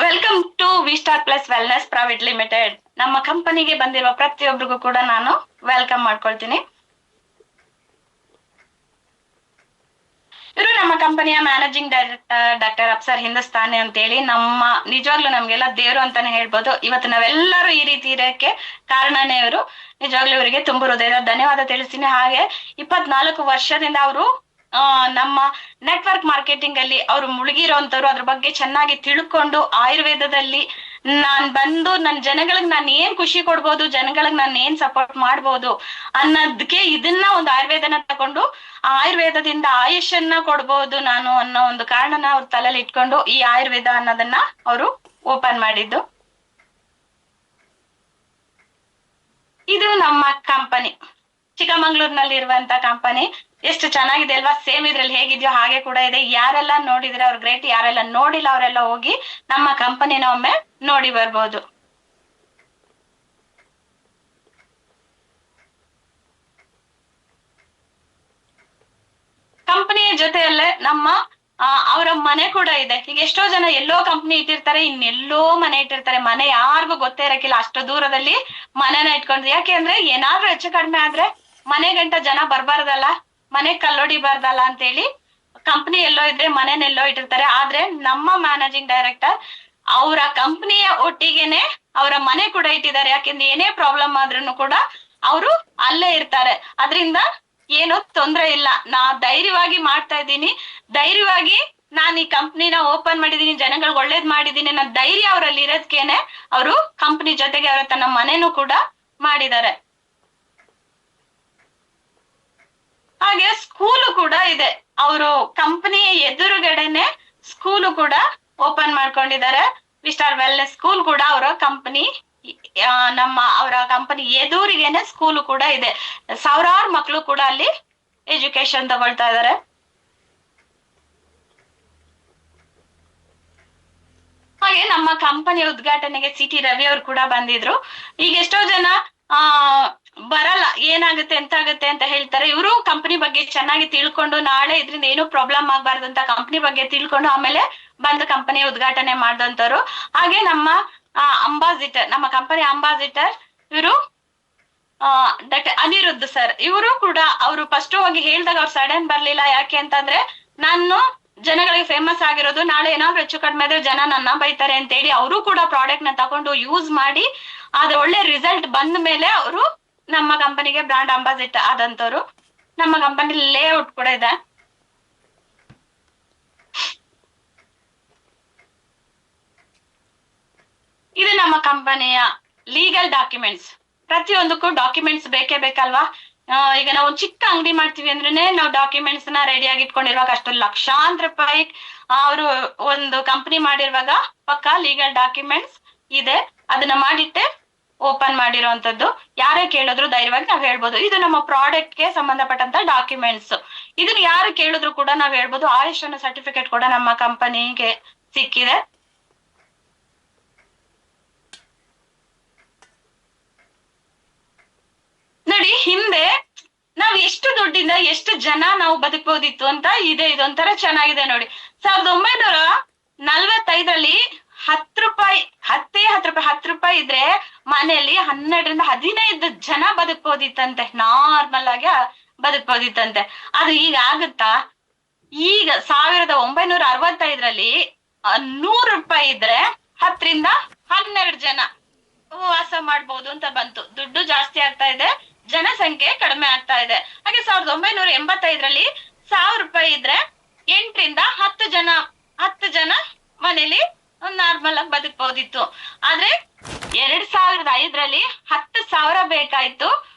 welcome to V star plus wellness private limited. ನಮ್ಮ ಕಂಪನಿಗೆ ಬಂದಿರುವ ಪ್ರತಿಯೊಬ್ಬರಿಗೂ ಕೂಡ ನಾನು ವೆಲ್ಕಮ್ ಮಾಡ್ಕೊಳ್ತೀನಿ. ಇವರು ನಮ್ಮ ಕಂಪನಿಯ managing director doctor Apsara Hindustani ಅಂತ ಹೇಳಿ. ನಮ್ಮ ನಿಜವಾಗ್ಲೂ ನಮ್ಗೆಲ್ಲ ದೇವ್ರು ಅಂತಾನೆ ಹೇಳ್ಬೋದು. ಇವತ್ತು ನಾವೆಲ್ಲರೂ ಈ ರೀತಿ ಇರೋಕೆ ಕಾರಣನೇ ಇವರು. ನಿಜವಾಗ್ಲೂ ಇವರಿಗೆ ತುಂಬಾ ಹೃದಯದ ಧನ್ಯವಾದ ತಿಳಿಸ್ತೀನಿ. ಹಾಗೆ 24 ವರ್ಷದಿಂದ ಅವರು ನಮ್ಮ ನೆಟ್ವರ್ಕ್ ಮಾರ್ಕೆಟಿಂಗ್ ಅಲ್ಲಿ ಅವರು ಮುಳುಗಿರೋಂಥವ್ರು, ಅದ್ರ ಬಗ್ಗೆ ಚೆನ್ನಾಗಿ ತಿಳ್ಕೊಂಡು ಆಯುರ್ವೇದದಲ್ಲಿ ನಾನ್ ಬಂದು ನನ್ ಜನಗಳಿಗೆ ನಾನು ಏನ್ ಖುಷಿ ಕೊಡ್ಬೋದು, ಜನಗಳಿಗೆ ನಾನು ಏನ್ ಸಪೋರ್ಟ್ ಮಾಡ್ಬೋದು ಅನ್ನೋದಕ್ಕೆ ಇದನ್ನ ಒಂದು ಆಯುರ್ವೇದನ ತಗೊಂಡು ಆಯುರ್ವೇದದಿಂದ ಆಯುಷನ್ನ ಕೊಡ್ಬೋದು ನಾನು ಅನ್ನೋ ಒಂದು ಕಾರಣನ ಅವ್ರ ತಲೆಯಲ್ಲಿ ಇಟ್ಕೊಂಡು ಈ ಆಯುರ್ವೇದ ಅನ್ನೋದನ್ನ ಅವರು ಓಪನ್ ಮಾಡಿದ್ದು. ಇದು ನಮ್ಮ ಕಂಪನಿ, ಚಿಕ್ಕಮಂಗ್ಳೂರ್ನಲ್ಲಿ ಇರುವಂತ ಕಂಪನಿ. ಎಷ್ಟು ಚೆನ್ನಾಗಿದೆ ಅಲ್ವಾ? ಸೇಮ್ ಇದ್ರಲ್ಲಿ ಹೇಗಿದ್ಯೋ ಹಾಗೆ ಕೂಡ ಇದೆ. ಯಾರೆಲ್ಲ ನೋಡಿದ್ರೆ ಅವ್ರು ಗ್ರೇಟ್, ಯಾರೆಲ್ಲ ನೋಡಿಲ್ಲ ಅವರೆಲ್ಲ ಹೋಗಿ ನಮ್ಮ ಕಂಪನಿನ ಒಮ್ಮೆ ನೋಡಿ ಬರ್ಬೋದು. ಕಂಪನಿಯ ಜೊತೆಯಲ್ಲೇ ನಮ್ಮ ಅವರ ಮನೆ ಕೂಡ ಇದೆ. ಈಗ ಎಷ್ಟೋ ಜನ ಎಲ್ಲೋ ಕಂಪ್ನಿ ಇಟ್ಟಿರ್ತಾರೆ, ಇನ್ನೆಲ್ಲೋ ಮನೆ ಇಟ್ಟಿರ್ತಾರೆ. ಮನೆ ಯಾರಿಗೂ ಗೊತ್ತೇ ಇರಕ್ಕಿಲ್ಲ, ಅಷ್ಟು ದೂರದಲ್ಲಿ ಮನೆನ ಇಟ್ಕೊಂಡು. ಯಾಕೆ ಅಂದ್ರೆ ಏನಾದ್ರೂ ಹೆಚ್ಚು ಕಡಿಮೆ ಆದ್ರೆ ಮನೆ ಗಂಟ ಜನ ಬರ್ಬಾರ್ದಲ್ಲ, ಮನೆ ಕಲ್ಲೊಡಿಬಾರ್ದಲ್ಲ ಅಂತೇಳಿ ಕಂಪ್ನಿ ಎಲ್ಲೋ ಇದ್ರೆ ಮನೆನೆಲ್ಲೋ ಇಟ್ಟಿರ್ತಾರೆ. ಆದ್ರೆ ನಮ್ಮ ಮ್ಯಾನೇಜಿಂಗ್ ಡೈರೆಕ್ಟರ್ ಅವರ ಕಂಪ್ನಿಯ ಒಟ್ಟಿಗೆನೆ ಅವರ ಮನೆ ಕೂಡ ಇಟ್ಟಿದ್ದಾರೆ. ಯಾಕೆಂದ್ರೆ ಏನೇ ಪ್ರಾಬ್ಲಮ್ ಆದ್ರೂ ಕೂಡ ಅವರು ಅಲ್ಲೇ ಇರ್ತಾರೆ. ಅದ್ರಿಂದ ಏನು ತೊಂದ್ರೆ ಇಲ್ಲ. ನಾ ಧೈರ್ಯವಾಗಿ ಮಾಡ್ತಾ ಇದ್ದೀನಿ, ಧೈರ್ಯವಾಗಿ ನಾನು ಈ ಕಂಪ್ನಿನ ಓಪನ್ ಮಾಡಿದೀನಿ, ಜನಗಳಿಗೆ ಒಳ್ಳೇದ್ ಮಾಡಿದೀನಿ ಅನ್ನೋ ಧೈರ್ಯ ಅವರಲ್ಲಿ ಇರೋದ್ಕೇನೆ ಅವರು ಕಂಪ್ನಿ ಜೊತೆಗೆ ಅವರ ತನ್ನ ಮನೆನೂ ಕೂಡ ಮಾಡಿದ್ದಾರೆ. ಹಾಗೆ ಸ್ಕೂಲು ಕೂಡ ಇದೆ. ಅವರು ಕಂಪನಿಯ ಎದುರುಗಡೆನೆ ಸ್ಕೂಲು ಕೂಡ ಓಪನ್ ಮಾಡ್ಕೊಂಡಿದ್ದಾರೆ. ವಿಸ್ಟಾರ್ ವೆಲ್ನೆಸ್ ಸ್ಕೂಲ್ ಕೂಡ ಅವರ ಕಂಪನಿ ಅವರ ಕಂಪನಿ ಎದುರಿಗೇನೆ ಸ್ಕೂಲು ಕೂಡ ಇದೆ. ಸಾವಿರಾರು ಮಕ್ಕಳು ಕೂಡ ಅಲ್ಲಿ ಎಜುಕೇಶನ್ ತಗೊಳ್ತಾ ಇದ್ದಾರೆ. ಹಾಗೆ ನಮ್ಮ ಕಂಪನಿಯ ಉದ್ಘಾಟನೆಗೆ ಸಿ.ಟಿ. ರವಿ ಅವರು ಕೂಡ ಬಂದಿದ್ರು. ಈಗ ಎಷ್ಟೋ ಜನ ಬರಲ್ಲ, ಏನಾಗುತ್ತೆ ಎಂತಾಗುತ್ತೆ ಅಂತ ಹೇಳ್ತಾರೆ. ಇವರು ಕಂಪನಿ ಬಗ್ಗೆ ಚೆನ್ನಾಗಿ ತಿಳ್ಕೊಂಡು ನಾಳೆ ಇದ್ರಿಂದ ಏನೂ ಪ್ರಾಬ್ಲಮ್ ಆಗ್ಬಾರ್ದು ಅಂತ ಕಂಪನಿ ಬಗ್ಗೆ ತಿಳ್ಕೊಂಡು ಆಮೇಲೆ ಬಂದು ಕಂಪನಿಯ ಉದ್ಘಾಟನೆ ಮಾಡಿದಂತವ್ರು. ಹಾಗೆ ನಮ್ಮ ಅಂಬಾಸಿಡರ್, ನಮ್ಮ ಕಂಪನಿ ಅಂಬಾಸಿಡರ್ ಇವರು ಡಾಕ್ಟರ್ ಅನಿರುದ್ಧ್ ಸರ್. ಇವರು ಕೂಡ ಅವರು ಫಸ್ಟ್ ಹೋಗಿ ಹೇಳ್ದಾಗ ಅವ್ರು ಸಡನ್ ಬರ್ಲಿಲ್ಲ. ಯಾಕೆ ಅಂತಂದ್ರೆ ನಾನು ಜನಗಳಿಗೆ ಫೇಮಸ್ ಆಗಿರೋದು, ನಾಳೆ ಏನಾದ್ರು ಹೆಚ್ಚು ಕಡಿಮೆ ಆದ್ರೆ ಜನ ನನ್ನ ಬೈತಾರೆ ಅಂತ ಹೇಳಿ ಅವರು ಕೂಡ ಪ್ರಾಡಕ್ಟ್ ನ ತಗೊಂಡು ಯೂಸ್ ಮಾಡಿ ಆದ್ರೆ ಒಳ್ಳೆ ರಿಸಲ್ಟ್ ಬಂದ ಮೇಲೆ ಅವರು ನಮ್ಮ ಕಂಪನಿಗೆ ಬ್ರಾಂಡ್ ಅಂಬಾಸಿಡರ್ ಆದಂತವ್ರು. ನಮ್ಮ ಕಂಪನಿ ಲೇಔಟ್ ಕೂಡ ಇದೆ. ಇದು ನಮ್ಮ ಕಂಪನಿಯ ಲೀಗಲ್ ಡಾಕ್ಯುಮೆಂಟ್ಸ್. ಪ್ರತಿಯೊಂದಕ್ಕೂ ಡಾಕ್ಯುಮೆಂಟ್ಸ್ ಬೇಕೇ ಬೇಕಲ್ವಾ? ಈಗ ನಾವು ಚಿಕ್ಕ ಅಂಗಡಿ ಮಾಡ್ತೀವಿ ಅಂದ್ರೇನೆ ನಾವು ಡಾಕ್ಯುಮೆಂಟ್ಸ್ ನ ರೆಡಿಯಾಗಿ ಇಟ್ಕೊಂಡಿರುವಾಗ ಅಷ್ಟು ಲಕ್ಷಾಂತರ ರೂಪಾಯಿ ಅವರು ಒಂದು ಕಂಪನಿ ಮಾಡಿರುವಾಗ ಪಕ್ಕಾ ಲೀಗಲ್ ಡಾಕ್ಯುಮೆಂಟ್ಸ್ ಇದೆ. ಅದನ್ನ ಮಾಡಿಟ್ಟೆ ಓಪನ್ ಮಾಡಿರೋಂಥದ್ದು. ಯಾರೇ ಕೇಳಿದ್ರು ಧೈರ್ಯವಾಗಿ ನಾವ್ ಹೇಳ್ಬೋದು. ಇದು ನಮ್ಮ ಪ್ರಾಡಕ್ಟ್ ಗೆ ಸಂಬಂಧಪಟ್ಟಂತ ಡಾಕ್ಯುಮೆಂಟ್ಸ್. ಇದನ್ನ ಯಾರು ಕೇಳಿದ್ರು ಕೂಡ ನಾವ್ ಹೇಳ್ಬೋದು. ಆಯುಷ್ ಅನ್ನೋ ಸರ್ಟಿಫಿಕೇಟ್ ಕೂಡ ನಮ್ಮ ಕಂಪನಿಗೆ ಸಿಕ್ಕಿದೆ. ನೋಡಿ, ಹಿಂದೆ ನಾವ್ ಎಷ್ಟು ದುಡ್ಡಿಂದ ಎಷ್ಟು ಜನ ನಾವು ಬದುಕಬಹುದಿತ್ತು ಅಂತ ಇದೆ. ಇದೊಂಥರ ಚೆನ್ನಾಗಿದೆ ನೋಡಿ. 1945ರಲ್ಲಿ 10 ರೂಪಾಯಿ, 10 ರೂಪಾಯಿ ಇದ್ರೆ ಮನೆಯಲ್ಲಿ 12ರಿಂದ 15 ಜನ ಬದುಕಬಹುದಿತ್ತಂತೆ. ನಾರ್ಮಲ್ ಆಗಿ ಬದುಕಬಹುದಿತ್ತಂತೆ. ಅದು ಈಗ ಆಗುತ್ತಾ? ಈಗ 1965ರಲ್ಲಿ 100 ರೂಪಾಯಿ ಇದ್ರೆ 10ರಿಂದ 12 ಜನ ವಾಸ ಮಾಡ್ಬೋದು ಅಂತ ಬಂತು. ದುಡ್ಡು ಜಾಸ್ತಿ ಆಗ್ತಾ ಇದೆ, ಜನಸಂಖ್ಯೆ ಕಡಿಮೆ ಆಗ್ತಾ ಇದೆ. ಹಾಗೆ 1985ರಲ್ಲಿ 1000 ರೂಪಾಯಿ ಇದ್ರೆ 8ರಿಂದ 10 ಜನ ಮನೇಲಿ ನಾರ್ಮಲ್ ಆಗಿ ಬದುಕಬಹುದಿತ್ತು. ಆದ್ರೆ 2005ರಲ್ಲಿ 10,000 ಬೇಕಾಯ್ತು.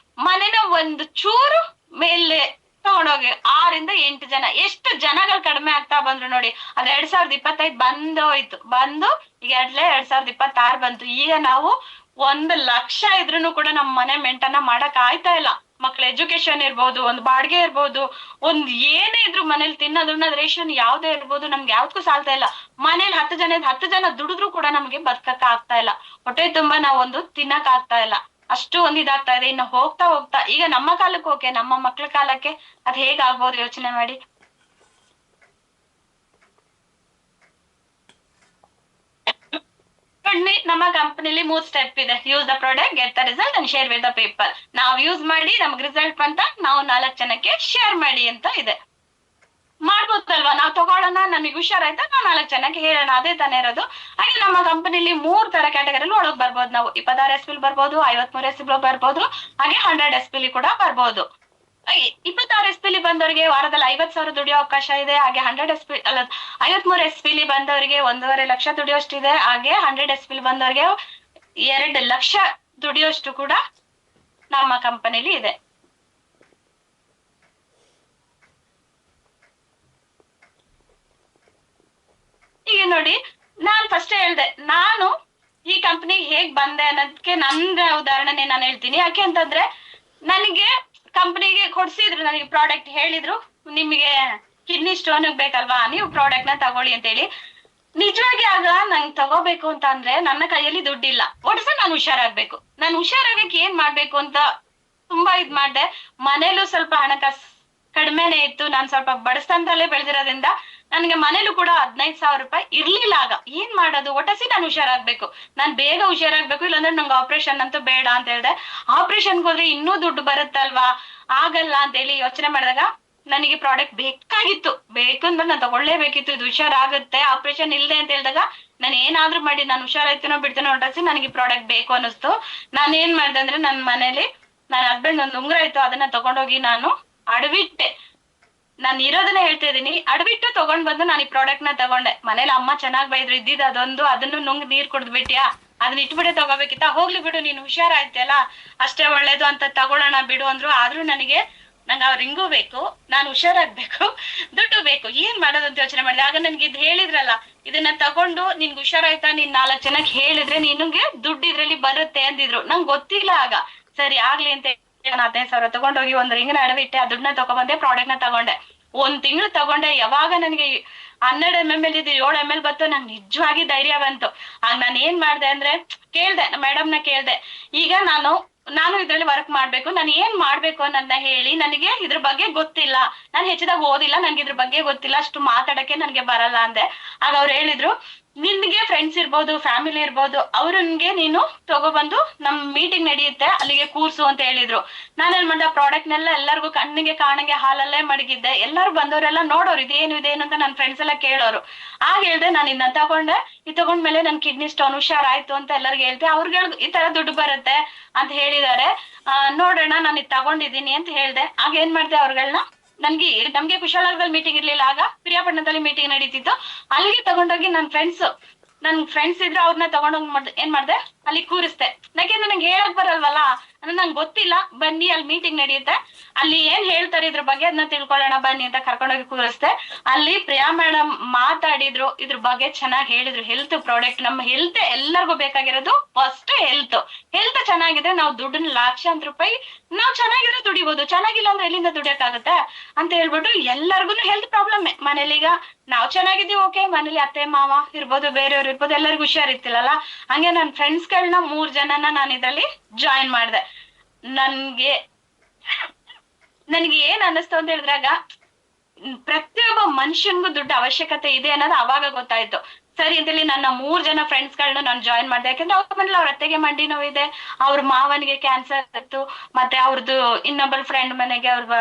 ಮನೆನ ಒಂದು ಚೂರು ಮೇಲೆ ತಗೊಂಡೋಗಿ 6ರಿಂದ 8 ಜನ. ಎಷ್ಟು ಜನಗಳು ಕಡಿಮೆ ಆಗ್ತಾ ಬಂದ್ರು ನೋಡಿ. ಆದ್ರೆ 2025 ಬಂದೋಯ್ತು. ಬಂದು ಈಗ 2026 ಬಂತು. ಈಗ ನಾವು 1 ಲಕ್ಷ ಇದ್ರೂ ಕೂಡ ನಮ್ಮ ಮನೆ ಮೇಂಟೈನ್ ಮಾಡಕ್ ಆಯ್ತಾ ಇಲ್ಲ. ಮಕ್ಳ ಎಜುಕೇಶನ್ ಇರ್ಬೋದು, ಒಂದು ಬಾಡಿಗೆ ಇರ್ಬೋದು, ಒಂದ್ ಏನೇ ಇದ್ರು ಮನೇಲಿ ತಿನ್ನೋದನ್ನ ರೇಷನ್ ಯಾವ್ದೇ ಇರ್ಬೋದು, ನಮ್ಗೆ ಯಾವ್ದಕ್ಕೂ ಸಾಲ್ತಾ ಇಲ್ಲ. ಮನೇಲಿ 10 ಜನ ದುಡಿದ್ರು ಕೂಡ ನಮ್ಗೆ ಬದುಕಕ್ಕ ಆಗ್ತಾ ಇಲ್ಲ. ಹೊಟ್ಟೆ ತುಂಬಾ ನಾವೊಂದು ತಿನ್ನಕ್ ಆಗ್ತಾ ಇಲ್ಲ. ಅಷ್ಟು ಒಂದಿದಾಗ್ತಾ ಇದೆ. ಇನ್ನು ಹೋಗ್ತಾ ಹೋಗ್ತಾ ಈಗ ನಮ್ಮ ಕಾಲಕ್ಕೆ ಓಕೆ, ನಮ್ಮ ಮಕ್ಳ ಕಾಲಕ್ಕೆ ಅದ್ ಹೇಗಾಗ್ಬೋದು ಯೋಚನೆ ಮಾಡಿ. ನಮ್ಮ ಕಂಪನಿಲಿ 3 ಸ್ಟೆಪ್ ಇದೆ. Use the product, get the result and share with the people. ನಾವು ಯೂಸ್ ಮಾಡಿ ನಮ್ಗೆ ರಿಸಲ್ಟ್ ಬಂತ ನಾವು 4 ಜನಕ್ಕೆ ಶೇರ್ ಮಾಡಿ ಅಂತ ಇದೆ. ಮಾಡ್ಬೋದಲ್ವಾ? ನಾವು ತಗೊಳ್ಳೋಣ, ನಮಗೆ ಹುಷಾರಾಯ್ತಾ ನಾವು 4 ಜನಕ್ಕೆ ಹೇಳೋಣ, ಅದೇ ತಾನೇ ಇರೋದು. ಹಾಗೆ ನಮ್ಮ ಕಂಪನಿಲಿ 3 ತರ ಕ್ಯಾಟಗರಿಲಿ ಒಳಗ್ ಬರ್ಬೋದು. ನಾವು 26 SPL ಬರ್ಬೋದು, 53 SPL ಬರ್ಬೋದು, ಹಾಗೆ 100 SPL ಕೂಡ ಬರ್ಬೋದು. 26 SP ಬಂದವರಿಗೆ ವಾರದಲ್ಲಿ 50,000 ದುಡಿಯೋ ಅವಕಾಶ ಇದೆ. ಹಾಗೆ 100 SP ಅಲ್ಲ 53 SP ಬಂದವರಿಗೆ 1.5 ಲಕ್ಷ ದುಡಿಯೋಷ್ಟಿದೆ. ಹಾಗೆ 100 SP ಬಂದವರಿಗೆ 2 ಲಕ್ಷ ದುಡಿಯೋಷ್ಟು ಕೂಡ ನಮ್ಮ ಕಂಪನಿಲಿ ಇದೆ. ಈಗ ನೋಡಿ, ನಾನ್ ಫಸ್ಟ್ ಹೇಳ್ದೆ ನಾನು ಈ ಕಂಪನಿಗೆ ಹೇಗ್ ಬಂದೆ ಅನ್ನೋದಕ್ಕೆ ನನ್ನ ಉದಾಹರಣೆ ನಾನು ಹೇಳ್ತೀನಿ. ಯಾಕೆ ಅಂತಂದ್ರೆ ನನಗೆ ಕಂಪನಿಗೆ ಕೊಡ್ಸಿದ್ರು, ನನಗೆ ಪ್ರಾಡಕ್ಟ್ ಹೇಳಿದ್ರು, ನಿಮಗೆ ಕಿಡ್ನಿ ಸ್ಟೋನ್ ಬೇಕಲ್ವಾ, ನೀವು ಪ್ರಾಡಕ್ಟ್ ನ ತಗೊಳ್ಳಿ ಅಂತ ಹೇಳಿ. ನಿಜವಾಗಿ ಆಗ ನಂಗೆ ತಗೋಬೇಕು ಅಂತ ಅಂದ್ರೆ ನನ್ನ ಕೈಯಲ್ಲಿ ದುಡ್ಡಿಲ್ಲ. ಒಟ್ಸ ನಾನು ಹುಷಾರಾಗ್ಬೇಕು. ನಾನು ಹುಷಾರಾಗಕ್ಕೆ ಏನ್ ಮಾಡ್ಬೇಕು ಅಂತ ತುಂಬಾ ಇದ್ ಮಾಡ್ದೆ. ಮನೇಲೂ ಸ್ವಲ್ಪ ಹಣಕಾಸು ಕಡಿಮೆನೆ ಇತ್ತು. ನಾನ್ ಸ್ವಲ್ಪ ಬಡಸ್ತನದಲ್ಲೇ ಬೆಳೆದಿರೋದ್ರಿಂದ ನನಗೆ ಮನೇಲೂ ಕೂಡ 15,000 ರೂಪಾಯಿ ಇರ್ಲಿಲ್ಲ. ಆಗ ಏನ್ ಮಾಡೋದು, ಒಟ್ಟಸಿ ನಾನು ಹುಷಾರಾಗ್ಬೇಕು, ನಾನ್ ಬೇಗ ಹುಷಾರಾಗ್ಬೇಕು, ಇಲ್ಲಾಂದ್ರೆ ನಂಗೆ ಆಪರೇಷನ್ ಅಂತೂ ಬೇಡ ಅಂತ ಹೇಳ್ದೆ. ಆಪರೇಷನ್ಗೆ ಹೋದ್ರೆ ಇನ್ನೂ ದುಡ್ಡು ಬರುತ್ತಲ್ವಾ, ಆಗಲ್ಲ ಅಂತ ಹೇಳಿ ಯೋಚನೆ ಮಾಡಿದಾಗ ನನಗೆ ಪ್ರಾಡಕ್ಟ್ ಬೇಕಾಗಿತ್ತು. ಬೇಕು ಅಂದ್ರೆ ನಾನು ತಗೊಳ್ಳೇಬೇಕಿತ್ತು, ಇದು ಹುಷಾರಾಗುತ್ತೆ, ಆಪರೇಷನ್ ಇಲ್ದೆ ಅಂತ ಹೇಳಿದಾಗ ನಾನು ಏನಾದ್ರೂ ಮಾಡಿ ನಾನು ಹುಷಾರಾಯ್ತೀನೋ ಬಿಡ್ತೀನೋ ಹೊರಟಿಸಿ ನನಗೆ ಪ್ರಾಡಕ್ಟ್ ಬೇಕು ಅನ್ನಿಸ್ತು. ನಾನು ಏನ್ ಮಾಡ್ದೆ ಅಂದ್ರೆ ನನ್ನ ಮನೇಲಿ ನನ್ನ ಹಸ್ಬೆಂಡ್ ಒಂದು ಉಂಗುರ ಇತ್ತು, ಅದನ್ನ ತಗೊಂಡೋಗಿ ನಾನು ಅಡವಿಟ್ಟೆ. ನಾನು ಇರೋದನ್ನ ಹೇಳ್ತಾ ಇದೀನಿ, ಅಡವಿಟ್ಟು ತಗೊಂಡ್ ಬಂದು ನಾನು ಈ ಪ್ರಾಡಕ್ಟ್ ನ ತಗೊಂಡೆ. ಮನೇಲಿ ಅಮ್ಮ ಚೆನ್ನಾಗ್ ಬೈದ್ರು, ಇದ್ದಿದ್ದು ಅದೊಂದು, ಅದನ್ನು ನುಂಗ್ ನೀರ್ ಕುಡ್ದ್ಬಿಟ್ಯಾ, ಅದನ್ನ ಇಟ್ಬಿಟ್ಟೆ ತಗೋಬೇಕಿತ್ತ, ಹೋಗ್ಲಿ ಬಿಡು ನೀನು ಹುಷಾರಾಯ್ತಲ್ಲ ಅಷ್ಟೇ ಒಳ್ಳೇದು ಅಂತ ತಗೊಳ್ಳೋಣ ಬಿಡು ಅಂದ್ರು. ಆದ್ರೂ ನಂಗೆ ಆ ರಿಂಗು ಬೇಕು, ನಾನು ಹುಷಾರಾಗ್ಬೇಕು, ದುಡ್ಡು ಬೇಕು, ಏನ್ ಮಾಡೋದಂತ ಯೋಚನೆ ಮಾಡಿದೆ. ಆಗ ನನ್ಗೆ ಇದ್ ಹೇಳಿದ್ರಲ್ಲ, ಇದನ್ನ ತಗೊಂಡು ನಿನ್ಗೆ ಹುಷಾರಾಯ್ತಾ, ನೀನ್ 4 ಜನಕ್ಕೆ ಹೇಳಿದ್ರೆ ನಿನಗೆ ದುಡ್ಡು ಇದ್ರಲ್ಲಿ ಬರುತ್ತೆ ಅಂದಿದ್ರು. ನಂಗೆ ಗೊತ್ತಿಲ್ಲ. ಆಗ ಸರಿ ಆಗ್ಲಿ ಅಂತ 15,000 ತಗೊಂಡೋಗಿ ಒಂದ್ ರಿಂಗ್ನ ಅಡವಿಟ್ಟೆ, ಆ ದುಡ್ಡನ್ನ ತಗೊಂಡ್ಬಂದೆ, ಪ್ರಾಡಕ್ಟ್ ನ ತಗೊಂಡೆ. 1 ತಿಂಗಳು ತಗೊಂಡೆ. ಯಾವಾಗ ನನಗೆ 12 ml ಇದು 7 ml ಬಂತು, ನಂಗೆ ನಿಜವಾಗಿ ಧೈರ್ಯ ಬಂತು. ಆಗ ನಾನು ಏನ್ ಮಾಡ್ದೆ ಅಂದ್ರೆ ಕೇಳ್ದೆ, ಮೇಡಮ್ ನ ಕೇಳ್ದೆ, ಈಗ ನಾನು ಇದ್ರಲ್ಲಿ ವರ್ಕ್ ಮಾಡ್ಬೇಕು, ನಾನು ಏನ್ ಮಾಡ್ಬೇಕು ಅನ್ನೋದನ್ನ ಹೇಳಿ, ನನಗೆ ಇದ್ರ ಬಗ್ಗೆ ಗೊತ್ತಿಲ್ಲ, ನಾನು ಹೆಚ್ಚಿದಾಗ ಓದಿಲ್ಲ, ನನ್ಗೆ ಇದ್ರ ಬಗ್ಗೆ ಗೊತ್ತಿಲ್ಲ, ಅಷ್ಟು ಮಾತಾಡಕ್ಕೆ ನನ್ಗೆ ಬರಲ್ಲ ಅಂದೆ. ಆಗ ಅವ್ರು ಹೇಳಿದ್ರು, ನಿನ್ಗೆ ಫ್ರೆಂಡ್ಸ್ ಇರ್ಬೋದು, ಫ್ಯಾಮಿಲಿ ಇರ್ಬೋದು, ಅವ್ರನ್ಗೆ ನೀನು ತಗೊಬಂದು ನಮ್ ಮೀಟಿಂಗ್ ನಡೆಯುತ್ತೆ ಅಲ್ಲಿಗೆ ಕೂರ್ಸು ಅಂತ ಹೇಳಿದ್ರು. ನಾನೇನ್ ಮಾಡ್ದೆ, ಪ್ರಾಡಕ್ಟ್ ನೆಲ್ಲ ಎಲ್ಲರಿಗೂ ಕಣ್ಣಿಗೆ ಕಾಣಂಗೆ ಹಾಲಲ್ಲೇ ಮಡಗಿದ್ದೆ. ಎಲ್ಲರೂ ಬಂದವರೆಲ್ಲ ನೋಡೋರು, ಇದೇನು ಅಂತ ನನ್ನ ಫ್ರೆಂಡ್ಸ್ ಎಲ್ಲ ಕೇಳೋರು. ಆಗ ಹೇಳ್ದೆ, ನಾನು ಇದನ್ನ ತಗೊಂಡೆ, ಇದು ತಗೊಂಡ್ಮೇಲೆ ನನ್ ಕಿಡ್ನಿ ಸ್ಟೋನ್ ಹುಷಾರಾಯ್ತು ಅಂತ ಎಲ್ಲರಿಗೂ ಹೇಳ್ದೆ. ಅವ್ರಿಗೆ ಈ ತರ ದುಡ್ಡು ಬರುತ್ತೆ ಅಂತ ಹೇಳಿದಾರೆ, ನೋಡೋಣ ನಾನು ಇದು ತಗೊಂಡಿದ್ದೀನಿ ಅಂತ ಹೇಳ್ದೆ. ಆಗ ಏನ್ ಮಾಡ್ದೆ, ಅವ್ರಗಳನ್ನ ನಮ್ಗೆ ಕುಶಾಲನಗರದಲ್ಲಿ ಮೀಟಿಂಗ್ ಇರ್ಲಿಲ್ಲ, ಆಗ ಪಿರಿಯಾಪಟ್ಟಣದಲ್ಲಿ ಮೀಟಿಂಗ್ ನಡೀತಿತ್ತು. ಅಲ್ಲಿಗೆ ತಗೊಂಡೋಗಿ ನನ್ ಫ್ರೆಂಡ್ಸ್ ಇದ್ರು, ಅವ್ರನ್ನ ತಗೊಂಡೋಗಿ ಏನ್ ಮಾಡ್ದೆ, ಅಲ್ಲಿ ಕೂರಿಸ್ದೆ. ಯಾಕೆಂದ್ರೆ ನಂಗೆ ಹೇಳಕ್ ಬರಲ್ವಲ್ಲ, ನಂಗೆ ಗೊತ್ತಿಲ್ಲ. ಬನ್ನಿ ಅಲ್ಲಿ ಮೀಟಿಂಗ್ ನಡೆಯುತ್ತೆ, ಅಲ್ಲಿ ಏನ್ ಹೇಳ್ತಾರೆ ಇದ್ರ ಬಗ್ಗೆ ಅದನ್ನ ತಿಳ್ಕೊಳ್ಳೋಣ ಬನ್ನಿ ಅಂತ ಕರ್ಕೊಂಡೋಗಿ ಕೂರಿಸ್ದೆ. ಅಲ್ಲಿ ಪ್ರಿಯಾ ಮೇಡಮ್ ಮಾತಾಡಿದ್ರು, ಇದ್ರ ಬಗ್ಗೆ ಚೆನ್ನಾಗಿ ಹೇಳಿದ್ರು. ಹೆಲ್ತ್ ಪ್ರಾಡಕ್ಟ್, ನಮ್ಮ ಹೆಲ್ತ್ ಎಲ್ಲರಿಗೂ ಬೇಕಾಗಿರೋದು ಫಸ್ಟ್ ಹೆಲ್ತ್ ಚೆನ್ನಾಗಿದ್ರೆ ನಾವು ದುಡ್ಡನ್ನ ಲಕ್ಷಾಂತರ ರೂಪಾಯಿ ನಾವು ಚೆನ್ನಾಗಿದ್ರೆ ದುಡಿಬಹುದು, ಚೆನ್ನಾಗಿಲ್ಲ ಅಂದ್ರೆ ಎಲ್ಲಿಂದ ದುಡಿಯಕ್ಕಾಗತ್ತೆ ಅಂತ ಹೇಳ್ಬಿಟ್ಟು ಎಲ್ಲರಿಗೂ ಹೆಲ್ತ್ ಪ್ರಾಬ್ಲಮ್ ಮನೇಲೀಗ. ನಾವ್ ಚೆನ್ನಾಗಿದ್ದೀವಿ, ಓಕೆ, ಮನೇಲಿ ಅತ್ತೆ ಮಾವ ಇರ್ಬೋದು, ಬೇರೆಯವ್ರು ಇರ್ಬೋದು, ಎಲ್ಲರಿಗೂ ಹುಷಾರಿತ್ತಿಲ್ಲಲ್ಲ. ಹಂಗೆ ನನ್ ಫ್ರೆಂಡ್ಸ್ಗಳನ್ನ 3 ಜನನ ನಾನು ಇದ್ರಲ್ಲಿ ಜಾಯಿನ್ ಮಾಡ್ದೆ. ನನ್ಗೆ ಏನ್ ಅನ್ನಿಸ್ತು ಅಂತ ಹೇಳಿದ್ರಾಗ, ಪ್ರತಿಯೊಬ್ಬ ಮನುಷ್ಯನ್ಗೂ ದುಡ್ಡು ಅವಶ್ಯಕತೆ ಇದೆ ಅನ್ನೋದು ಅವಾಗ ಗೊತ್ತಾಯ್ತು. ಸರಿ ಅಂತೇಳಿ ನನ್ನ 3 ಜನ ಫ್ರೆಂಡ್ಸ್ ಗಳನ್ನ ನಾನು ಜಾಯಿನ್ ಮಾಡ್ದೆ. ಯಾಕಂದ್ರೆ ಅವ್ರ ಮನೇಲಿ ಅವ್ರ ಅತ್ತೆಗೆ ಮಂಡಿ ನೋವಿದೆ, ಅವ್ರ ಮಾವನಿಗೆ ಕ್ಯಾನ್ಸರ್ ಇತ್ತು, ಮತ್ತೆ ಅವ್ರದ್ದು ಇನ್ನೊಬ್ಬರ ಫ್ರೆಂಡ್ ಮನೆಗೆ ಅವ್ರ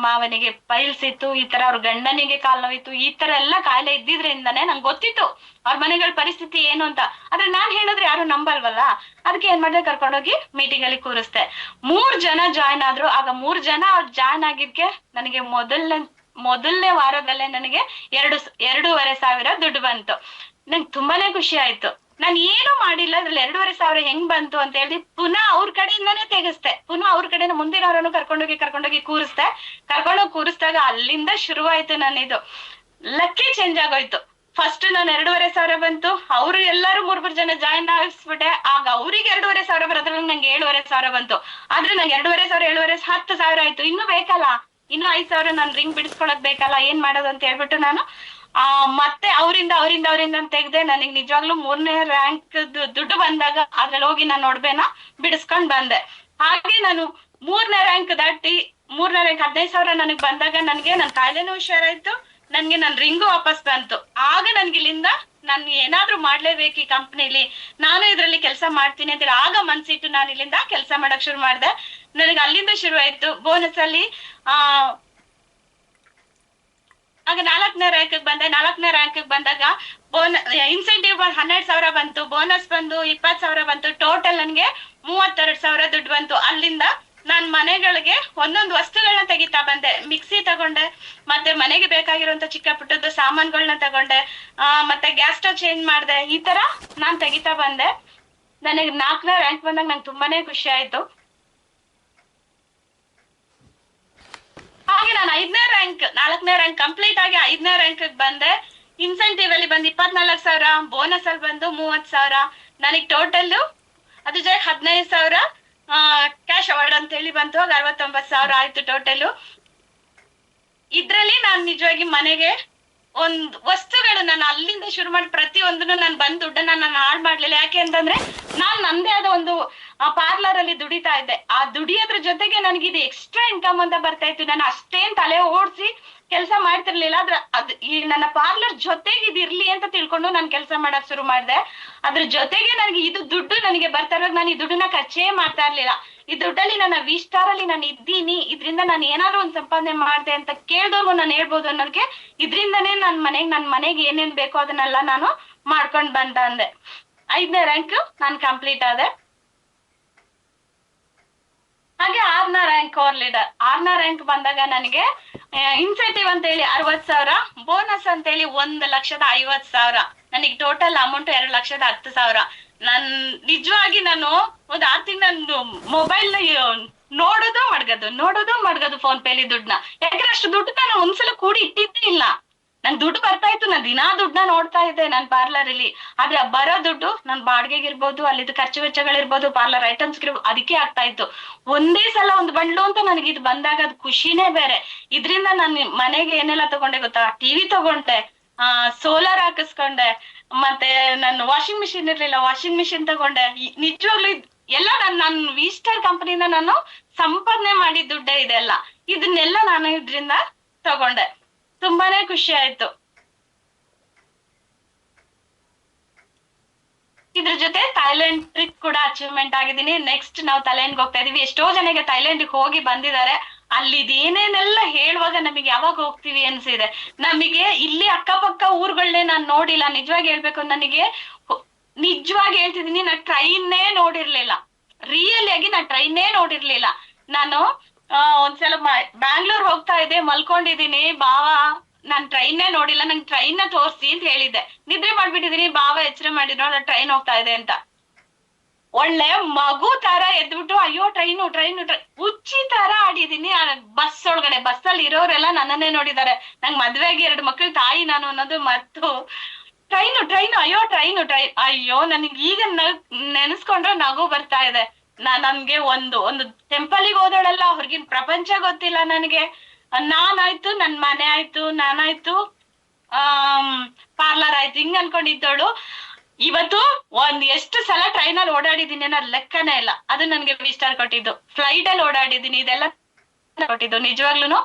ಮಾವನಿಗೆ ಪೈಲ್ಸ್ ಇತ್ತು, ಈ ತರ ಅವ್ರ ಗಂಡನಿಗೆ ಕಾಲ್ ನೋವಿತ್ತು. ಈ ತರ ಎಲ್ಲಾ ಕಾಯಿಲೆ ಇದ್ದಿದ್ರಿಂದಾನೇ ನಂಗೆ ಗೊತ್ತಿತ್ತು ಅವ್ರ ಮನೆಗಳ ಪರಿಸ್ಥಿತಿ ಏನು ಅಂತ. ಆದ್ರೆ ನಾನ್ ಹೇಳಿದ್ರೆ ಯಾರು ನಂಬಲ್ವಲ್ಲ, ಅದಕ್ಕೆ ಏನ್ ಮಾಡಿದೆ, ಕರ್ಕೊಂಡೋಗಿ ಮೀಟಿಂಗ್ ಅಲ್ಲಿ ಕೂರಿಸ್ದೆ. 3 ಜನ ಜಾಯ್ನ್ ಆದ್ರು. ಆಗ 3 ಜನ ಅವ್ರು ಜಾಯ್ನ್ ಆಗಿದ್ಕೆ ನನಗೆ ಮೊದಲನೇ ವಾರದಲ್ಲೇ ನನಗೆ 2,500 ದುಡ್ಡು ಬಂತು. ನಂಗೆ ತುಂಬಾನೇ ಖುಷಿ ಆಯ್ತು. ನಾನು ಏನು ಮಾಡಿಲ್ಲ, ಅದ್ರಲ್ಲಿ 2,500 ಹೆಂಗ್ ಬಂತು ಅಂತ ಹೇಳಿ ಪುನಃ ಅವ್ರ ಕಡೆಯಿಂದಾನೇ ತೆಗಿಸ್ದೆ. ಪುನಃ ಅವ್ರ ಕಡೆಯಿಂದ ಮುಂದಿನವರನ್ನು ಕರ್ಕೊಂಡೋಗಿ ಕೂರಿಸ್ದಾಗ ಅಲ್ಲಿಂದ ಶುರುವಾಯ್ತು ನನ್ನಿದು ಲಕ್ಕಿ ಚೇಂಜ್ ಆಗೋಯ್ತು. ಫಸ್ಟ್ ನಾನು 2,500 ಬಂತು, ಅವ್ರು ಎಲ್ಲರೂ 3 ಜನ ಜಾಯಿನ್ ಆಗಿಸ್ಬಿಟ್ಟೆ. ಆಗ ಅವ್ರಿಗೆ 2,500 ಬರೋದ್ರಲ್ಲಿ ನಂಗೆ 7,500 ಬಂತು. ಆದ್ರೆ ನಂಗೆ 2,500 10,000 ಆಯ್ತು. ಇನ್ನು ಬೇಕಲ್ಲ, ಇನ್ನು 5,000 ನಾನು ರಿಂಗ್ ಬಿಡಿಸ್ಕೊಳಕ್ ಬೇಕಲ್ಲ, ಏನ್ ಮಾಡೋದು ಅಂತ ಹೇಳ್ಬಿಟ್ಟು ನಾನು ಮತ್ತೆ ಅವರಿಂದ ತೆಗ್ದೆ. ನನಗೆ ನಿಜವಾಗ್ಲೂ 3ನೇ ರ್ಯಾಂಕ್ ದುಡ್ಡು ಬಂದಾಗ ಅದ್ರಲ್ಲಿ ಹೋಗಿ ನಾನು ಒಡವೆನ ಬಿಡಿಸ್ಕೊಂಡ್ ಬಂದೆ. ಹಾಗೆ ನಾನು 3ನೇ ರ್ಯಾಂಕ್ ದಾಟಿ 3ನೇ ರ್ಯಾಂಕ್ 15,000 ನನಗ್ ಬಂದಾಗ ನನಗೆ ನನ್ನ ಕಾಯಿಲೆನೂ ಹುಷಾರಾಯ್ತು, ನನ್ಗೆ ನನ್ ರಿಂಗು ವಾಪಸ್ ಬಂತು. ಆಗ ನನ್ಗೆ ಇಲ್ಲಿಂದ ನಾನು ಏನಾದ್ರೂ ಮಾಡ್ಲೇಬೇಕು ಈ ಕಂಪ್ನಿಲಿ, ನಾನು ಇದ್ರಲ್ಲಿ ಕೆಲಸ ಮಾಡ್ತೀನಿ ಅಂತೇಳಿ ಆಗ ಮನ್ಸಿಟ್ಟು ನಾನು ಇಲ್ಲಿಂದ ಕೆಲಸ ಮಾಡಕ್ ಶುರು ಮಾಡ್ದೆ. ನನಗೆ ಅಲ್ಲಿಂದ ಶುರು ಆಯ್ತು. ಬೋನಸ್ ಅಲ್ಲಿ ಆಗ 4ನೇ ರ್ಯಾಂಕ್ ಬಂದೆ. 4ನೇ ರ್ಯಾಂಕ್ ಬಂದಾಗ ಇನ್ಸೆಂಟಿವ್ 12,000 ಬಂತು, ಬೋನಸ್ ಬಂದು 20,000 ಬಂತು. ಟೋಟಲ್ ನನ್ಗೆ 32,000 ದುಡ್ಡು ಬಂತು. ಅಲ್ಲಿಂದ ನಾನ್ ಮನೆಗಳಿಗೆ ಒಂದೊಂದು ವಸ್ತುಗಳನ್ನ ತೆಗಿತಾ ಬಂದೆ. ಮಿಕ್ಸಿ ತಗೊಂಡೆ, ಮತ್ತೆ ಮನೆಗೆ ಬೇಕಾಗಿರುವಂತ ಚಿಕ್ಕ ಪುಟ್ಟದ್ದು ಸಾಮಾನುಗಳನ್ನ ತಗೊಂಡೆ, ಮತ್ತೆ ಗ್ಯಾಸ್ ಸ್ಟವ್ ಚೇಂಜ್ ಮಾಡ್ದೆ. ಈ ತರ ನಾನ್ ತೆಗಿತಾ ಬಂದೆ. ನನಗೆ 4ನೇ ರ್ಯಾಂಕ್ ಬಂದಾಗ ನಂಗೆ ತುಂಬಾನೇ ಖುಷಿ ಆಯ್ತು. ಹಾಗೆ ನಾನು 4ನೇ ರ್ಯಾಂಕ್ ಕಂಪ್ಲೀಟ್ ಆಗಿ 5ನೇ ರ್ಯಾಂಕ್ ಬಂದೆ. ಇನ್ಸೆಂಟಿವ್ ಅಲ್ಲಿ ಬಂದು 24,000, ಬೋನಸ್ ಅಲ್ಲಿ ಬಂದು 30,000. ನನಗೆ ಟೋಟಲ್ ಅದ್ರ ಜೊತೆ 15,000 ಕ್ಯಾಶ್ ಅವಾರ್ಡ್ ಅಂತ ಹೇಳಿ ಬಂತು. 69,000 ಆಯ್ತು ಟೋಟಲ್. ಇದ್ರಲ್ಲಿ ನಾನು ನಿಜವಾಗಿ ಮನೆಗೆ ಒಂದ್ ವಸ್ತುಗಳು ನಾನು ಅಲ್ಲಿಂದ ಶುರು ಮಾಡಿ ಪ್ರತಿಯೊಂದನ್ನು ನಾನು ಬಂದ್ ದುಡ್ಡನ್ನ ನಾನು ಹಾಳು ಮಾಡ್ಲಿಲ್ಲ. ಯಾಕೆ ಅಂತಂದ್ರೆ ನಾನ್ ನಂದೇ ಆದ ಒಂದು ಪಾರ್ಲರ್ ಅಲ್ಲಿ ದುಡಿತಾ ಇದ್ದೆ. ಆ ದುಡಿಯೋದ್ರ ಜೊತೆಗೆ ನನಗೆ ಇದು ಎಕ್ಸ್ಟ್ರಾ ಇನ್ಕಮ್ ಅಂತ ಬರ್ತಾ ಇತ್ತು. ನಾನು ಅಷ್ಟೇನ್ ತಲೆ ಓಡಿಸಿ ಕೆಲಸ ಮಾಡ್ತಿರ್ಲಿಲ್ಲ. ಈ ನನ್ನ ಪಾರ್ಲರ್ ಜೊತೆಗೆ ಇದು ಇರ್ಲಿ ಅಂತ ತಿಳ್ಕೊಂಡು ನಾನು ಕೆಲಸ ಮಾಡಕ್ ಶುರು ಮಾಡಿದೆ. ಅದ್ರ ಜೊತೆಗೆ ನನಗೆ ಇದು ದುಡ್ಡು ನನಗೆ ಬರ್ತಾ ಇರುವಾಗ ನಾನು ಈ ದುಡ್ಡನ್ನ ಖರ್ಚೇ ಮಾಡ್ತಾ ಇರ್ಲಿಲ್ಲ. ಈ ದುಡ್ಡಲ್ಲಿ ನನ್ನ V-Star ಅಲ್ಲಿ ನಾನು ಇದ್ದೀನಿ, ಇದ್ರಿಂದ ನಾನು ಏನಾದ್ರು ಒಂದ್ ಸಂಪಾದನೆ ಮಾಡ್ದೆ ಅಂತ ಕೇಳ್ದವ್ರು ನಾನು ಹೇಳ್ಬೋದು ಅನ್ನೋದಕ್ಕೆ ಇದ್ರಿಂದನೇ ನನ್ ಮನೆಗೆ ಏನೇನ್ ಬೇಕೋ ಅದನ್ನೆಲ್ಲ ನಾನು ಮಾಡ್ಕೊಂಡ್ ಬಂದೆ. 5ನೇ ರ್ಯಾಂಕ್ ನಾನು ಕಂಪ್ಲೀಟ್ ಆದೆ. ಹಾಗೆ 6ನೇ ರ್ಯಾಂಕ್ ಕೋರ್ ಲೀಡರ್. 6ನೇ ರ್ಯಾಂಕ್ ಬಂದಾಗ ನನಗೆ ಇನ್ಸೆಂಟಿವ್ ಅಂತ ಹೇಳಿ 60,000, ಬೋನಸ್ ಅಂತ ಹೇಳಿ 1,50,000. ನನಗೆ ಟೋಟಲ್ ಅಮೌಂಟ್ 2,10,000. ನಾನ್ ನಿಜವಾಗಿ ನಾನು ಒಂದ್ 6 ತಿಂಗಳು ನಾನು ಮೊಬೈಲ್ ನೋಡೋದು ಮಡ್ಗದು ಫೋನ್ ಪೇಲಿ ದುಡ್ಡನ್ನ. ಯಾಕಂದ್ರೆ ಅಷ್ಟು ದುಡ್ಡು ನಾನು ಒಂದ್ಸಲ ಕೂಡಿ ಇಟ್ಟಿದ್ದೇ ಇಲ್ಲ. ನನ್ ದುಡ್ಡು ಬರ್ತಾ ಇತ್ತು, ನಾನು ದಿನಾ ದುಡ್ಡನ್ನ ನೋಡ್ತಾ ಇದ್ದೆ ನನ್ನ ಪಾರ್ಲರ್ ಅಲ್ಲಿ. ಆದ್ರೆ ಬರೋ ದುಡ್ಡು ನನ್ ಬಾಡಿಗೆಗಿರ್ಬೋದು, ಅಲ್ಲಿದ್ದು ಖರ್ಚು ವೆಚ್ಚಗಳಿರ್ಬೋದು, ಪಾರ್ಲರ್ ಐಟಮ್ಸ್ ಅದಕ್ಕೆ ಆಗ್ತಾ ಇತ್ತು. ಒಂದೇ ಸಲ ಒಂದು ಬಂಡ್ಲು ಅಂತ ನನಗೆ ಇದು ಬಂದಾಗ ಅದು ಖುಷಿನೇ ಬೇರೆ. ಇದ್ರಿಂದ ನಾನು ಮನೆಗೆ ಏನೆಲ್ಲ ತಗೊಂಡೆ ಗೊತ್ತಾ? ಟಿವಿ ತಗೊಂಡೆ, ಸೋಲಾರ್ ಹಾಕಿಸ್ಕೊಂಡೆ, ಮತ್ತೆ ನಾನು ವಾಷಿಂಗ್ ಮಿಷಿನ್ ಇರ್ಲಿಲ್ಲ, ವಾಷಿಂಗ್ ಮಿಷಿನ್ ತಗೊಂಡೆ. ನಿಜವಾಗ್ಲೂ ಎಲ್ಲ ನನ್ನ V-Star ಕಂಪನಿಯಿಂದ ನಾನು ಸಂಪಾದನೆ ಮಾಡಿದ ದುಡ್ಡೇ ಇದೆಲ್ಲ. ಇದನ್ನೆಲ್ಲ ನಾನು ಇದ್ರಿಂದ ತಗೊಂಡೆ. ತುಂಬಾನೇ ಖುಷಿ ಆಯ್ತು. ಇದ್ರ ಜೊತೆ ಥೈಲ್ಯಾಂಡ್ ಟ್ರಿಪ್ ಕೂಡ ಅಚೀವ್ಮೆಂಟ್ ಆಗಿದ್ದೀನಿ. ನೆಕ್ಸ್ಟ್ ನಾವು ಥೈಲ್ಯಾಂಡ್ಗೆ ಹೋಗ್ತಾ ಇದೀವಿ. ಎಷ್ಟೋ ಜನಕ್ಕೆ ಥೈಲ್ಯಾಂಡ್ಗೆ ಹೋಗಿ ಬಂದಿದ್ದಾರೆ. ಅಲ್ಲಿ ಇದೇನೇನೆಲ್ಲ ಹೇಳುವಾಗ ನಮಗೆ ಯಾವಾಗ ಹೋಗ್ತೀವಿ ಅನ್ಸಿದೆ. ನಮಗೆ ಇಲ್ಲಿ ಅಕ್ಕಪಕ್ಕ ಊರುಗಳನ್ನೇ ನಾನು ನೋಡಿಲ್ಲ. ನಿಜವಾಗಿ ಹೇಳ್ಬೇಕು, ನಿಜವಾಗಿ ಹೇಳ್ತಿದೀನಿ, ನಾನು ಟ್ರೈನ್ನೇ ನೋಡಿರ್ಲಿಲ್ಲ. ರಿಯಲ್ ಆಗಿ ನಾನು ಟ್ರೈನ್ನೇ ನೋಡಿರ್ಲಿಲ್ಲ. ನಾನು ಒಂದ್ಸಲ ಬ್ಯಾಂಗ್ಳೂರ್ ಹೋಗ್ತಾ ಇದ್ದೆ, ಮಲ್ಕೊಂಡಿದೀನಿ. ಬಾವ ನಾನ್ ಟ್ರೈನ್ನೇ ನೋಡಿಲ್ಲ, ನಂಗೆ ಟ್ರೈನ್ ನ ತೋರ್ಸಿ ಅಂತ ಹೇಳಿದ್ದೆ. ನಿದ್ರೆ ಮಾಡ್ಬಿಟ್ಟಿದೀನಿ. ಬಾವ ಎಚ್ಚರ ಮಾಡಿದ್ರು ನಾನು ಟ್ರೈನ್ ಹೋಗ್ತಾ ಇದೆ ಅಂತ. ಒಳ್ಳೆ ಮಗು ತರ ಎದ್ಬಿಟ್ಟು ಅಯ್ಯೋ ಟ್ರೈನು ಹುಚ್ಚಿ ತರ ಆಡಿದೀನಿ. ಬಸ್ ಒಳಗಡೆ, ಬಸ್ಸಲ್ಲಿ ಇರೋರೆಲ್ಲ ನನ್ನನ್ನೇ ನೋಡಿದ್ದಾರೆ. ನಂಗ್ ಮದ್ವೆಗೆ 2 ಮಕ್ಳು ತಾಯಿ ನಾನು ಅನ್ನೋದು ಮತ್ತು ಟ್ರೈನು ಅಯ್ಯೋ ಅಯ್ಯೋ ನನಗೆ ಈಗ ನೆನೆಸ್ಕೊಂಡ್ರೆ ನಗು ಬರ್ತಾ ಇದೆ. ನನ್ಗೆ ಒಂದು ಟೆಂಪಲ್ಗೆ ಹೋದೋಳಲ್ಲ, ಹೊರಗಿನ ಪ್ರಪಂಚ ಗೊತ್ತಿಲ್ಲ ನನಗೆ. ನಾನಾಯ್ತು, ನನ್ ಮನೆ ಆಯ್ತು, ನಾನಾಯ್ತು, ಪಾರ್ಲರ್ ಆಯ್ತು, ಹಿಂಗ್ ಅನ್ಕೊಂಡಿದ್ದೋಳು. ಇವತ್ತು ಎಷ್ಟು ಸಲ ಟ್ರೈನಲ್ಲಿ ಓಡಾಡಿದೀನಿ ಅನ್ನೋದು ಲೆಕ್ಕನೇ ಇಲ್ಲ. ಅದು ನನ್ಗೆ V-Star ಕೊಟ್ಟಿದ್ದು. ಫ್ಲೈಟ್ ಅಲ್ಲಿ ಓಡಾಡಿದೀನಿ, ಇದೆಲ್ಲ ಕೊಟ್ಟಿದ್ದು. ನಿಜವಾಗ್ಲೂನು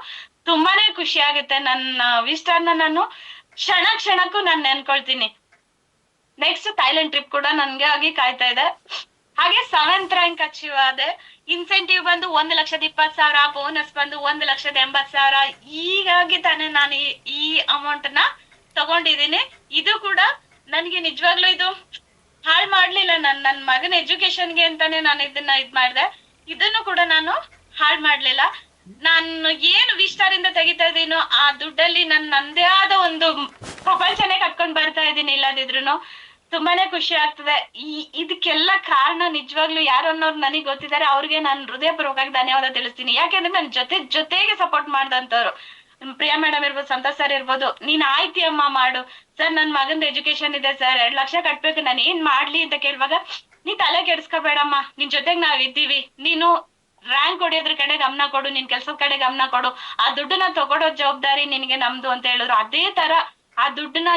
ತುಂಬಾನೇ ಖುಷಿ ಆಗುತ್ತೆ. ನನ್ನ V-Star ನಾನು ಕ್ಷಣಕ್ಕೂ ನಾನು ನೆನ್ಕೊಳ್ತೀನಿ. ನೆಕ್ಸ್ಟ್ ಥೈಲ್ಯಾಂಡ್ ಟ್ರಿಪ್ ಕೂಡ ನನ್ಗೆ ಆಗಿ ಕಾಯ್ತಾ ಇದೆ. ಹಾಗೆ 7th ರ್ಯಾಂಕ್ ಅಚೀವ್ ಆದೆ. ಇನ್ಸೆಂಟಿವ್ ಬಂದು 1,20,000, ಬೋನಸ್ ಬಂದು 1,80,000. ಹೀಗಾಗಿ ತಾನೇ ನಾನು ಈ ಅಮೌಂಟ್ ನ ತಗೊಂಡಿದ್ದೀನಿ. ಇದು ಕೂಡ ನನ್ಗೆ ನಿಜವಾಗ್ಲೂ ಇದು ಹಾಳ್ ಮಾಡ್ಲಿಲ್ಲ. ನನ್ ಮಗನ ಎಜುಕೇಶನ್ಗೆ ಅಂತಾನೆ ನಾನು ಇದನ್ನ ಮಾಡಿದೆ. ಇದನ್ನು ಕೂಡ ನಾನು ಹಾಳ್ ಮಾಡ್ಲಿಲ್ಲ. ನಾನು ಏನು V-Star ಇಂದ ತೆಗಿತಾ ಇದೀನೋ ಆ ದುಡ್ಡಲ್ಲಿ ನಂದೇ ಆದ ಒಂದು ಪ್ರಪಂಚನೇ ಕಟ್ಕೊಂಡ್ ಬರ್ತಾ ಇದ್ದೀನಿ. ಇಲ್ಲದಿದ್ರು ತುಂಬಾನೇ ಖುಷಿ ಆಗ್ತದೆ. ಇದಕ್ಕೆಲ್ಲ ಕಾರಣ ನಿಜವಾಗ್ಲೂ ಯಾರು ಅನ್ನೋರು ನನಗೆ ಗೊತ್ತಿದ್ದಾರೆ. ಅವ್ರಿಗೆ ನಾನು ಹೃದಯಪೂರ್ವಕವಾಗಿ ಧನ್ಯವಾದ ತಿಳಿಸ್ತೀನಿ. ಯಾಕೆಂದ್ರೆ ನನ್ ಜೊತೆಗೆ ಸಪೋರ್ಟ್ ಮಾಡ್ದಂತವ್ರು. ಪ್ರಿಯಾ ಮೇಡಮ್ ಇರ್ಬೋದು, ಸಂತೋಷ್ ಸರ್ ಇರ್ಬೋದು. ನೀನ್ ಆಯ್ತಿಯಮ್ಮ ಮಾಡು ಸರ್, ನನ್ ಮಗಂದ ಎಜುಕೇಶನ್ ಇದೆ ಸರ್, 2 ಲಕ್ಷ ಕಟ್ಬೇಕು, ನಾನು ಏನ್ ಮಾಡ್ಲಿ ಅಂತ ಕೇಳುವಾಗ, ನೀ ತಲೆ ಕೆಡ್ಸ್ಕೊಬೇಡಮ್ಮ, ನಿನ್ ಜೊತೆಗ್ ನಾವ್ ಇದ್ದೀವಿ, ನೀನು ರ್ಯಾಂಕ್ ಹೊಡಿಯೋದ್ರ ಕಡೆ ಗಮನ ಕೊಡು, ನಿನ್ ಕೆಲ್ಸದ ಕಡೆ ಗಮನ ಕೊಡು, ಆ ದುಡ್ಡನ್ನ ತಗೊಳೋ ಜವಾಬ್ದಾರಿ ನಿನ್ಗೆ ನಮ್ದು ಅಂತ ಹೇಳಿದ್ರು. ಅದೇ ತರ ಆ ದುಡ್ಡನ್ನ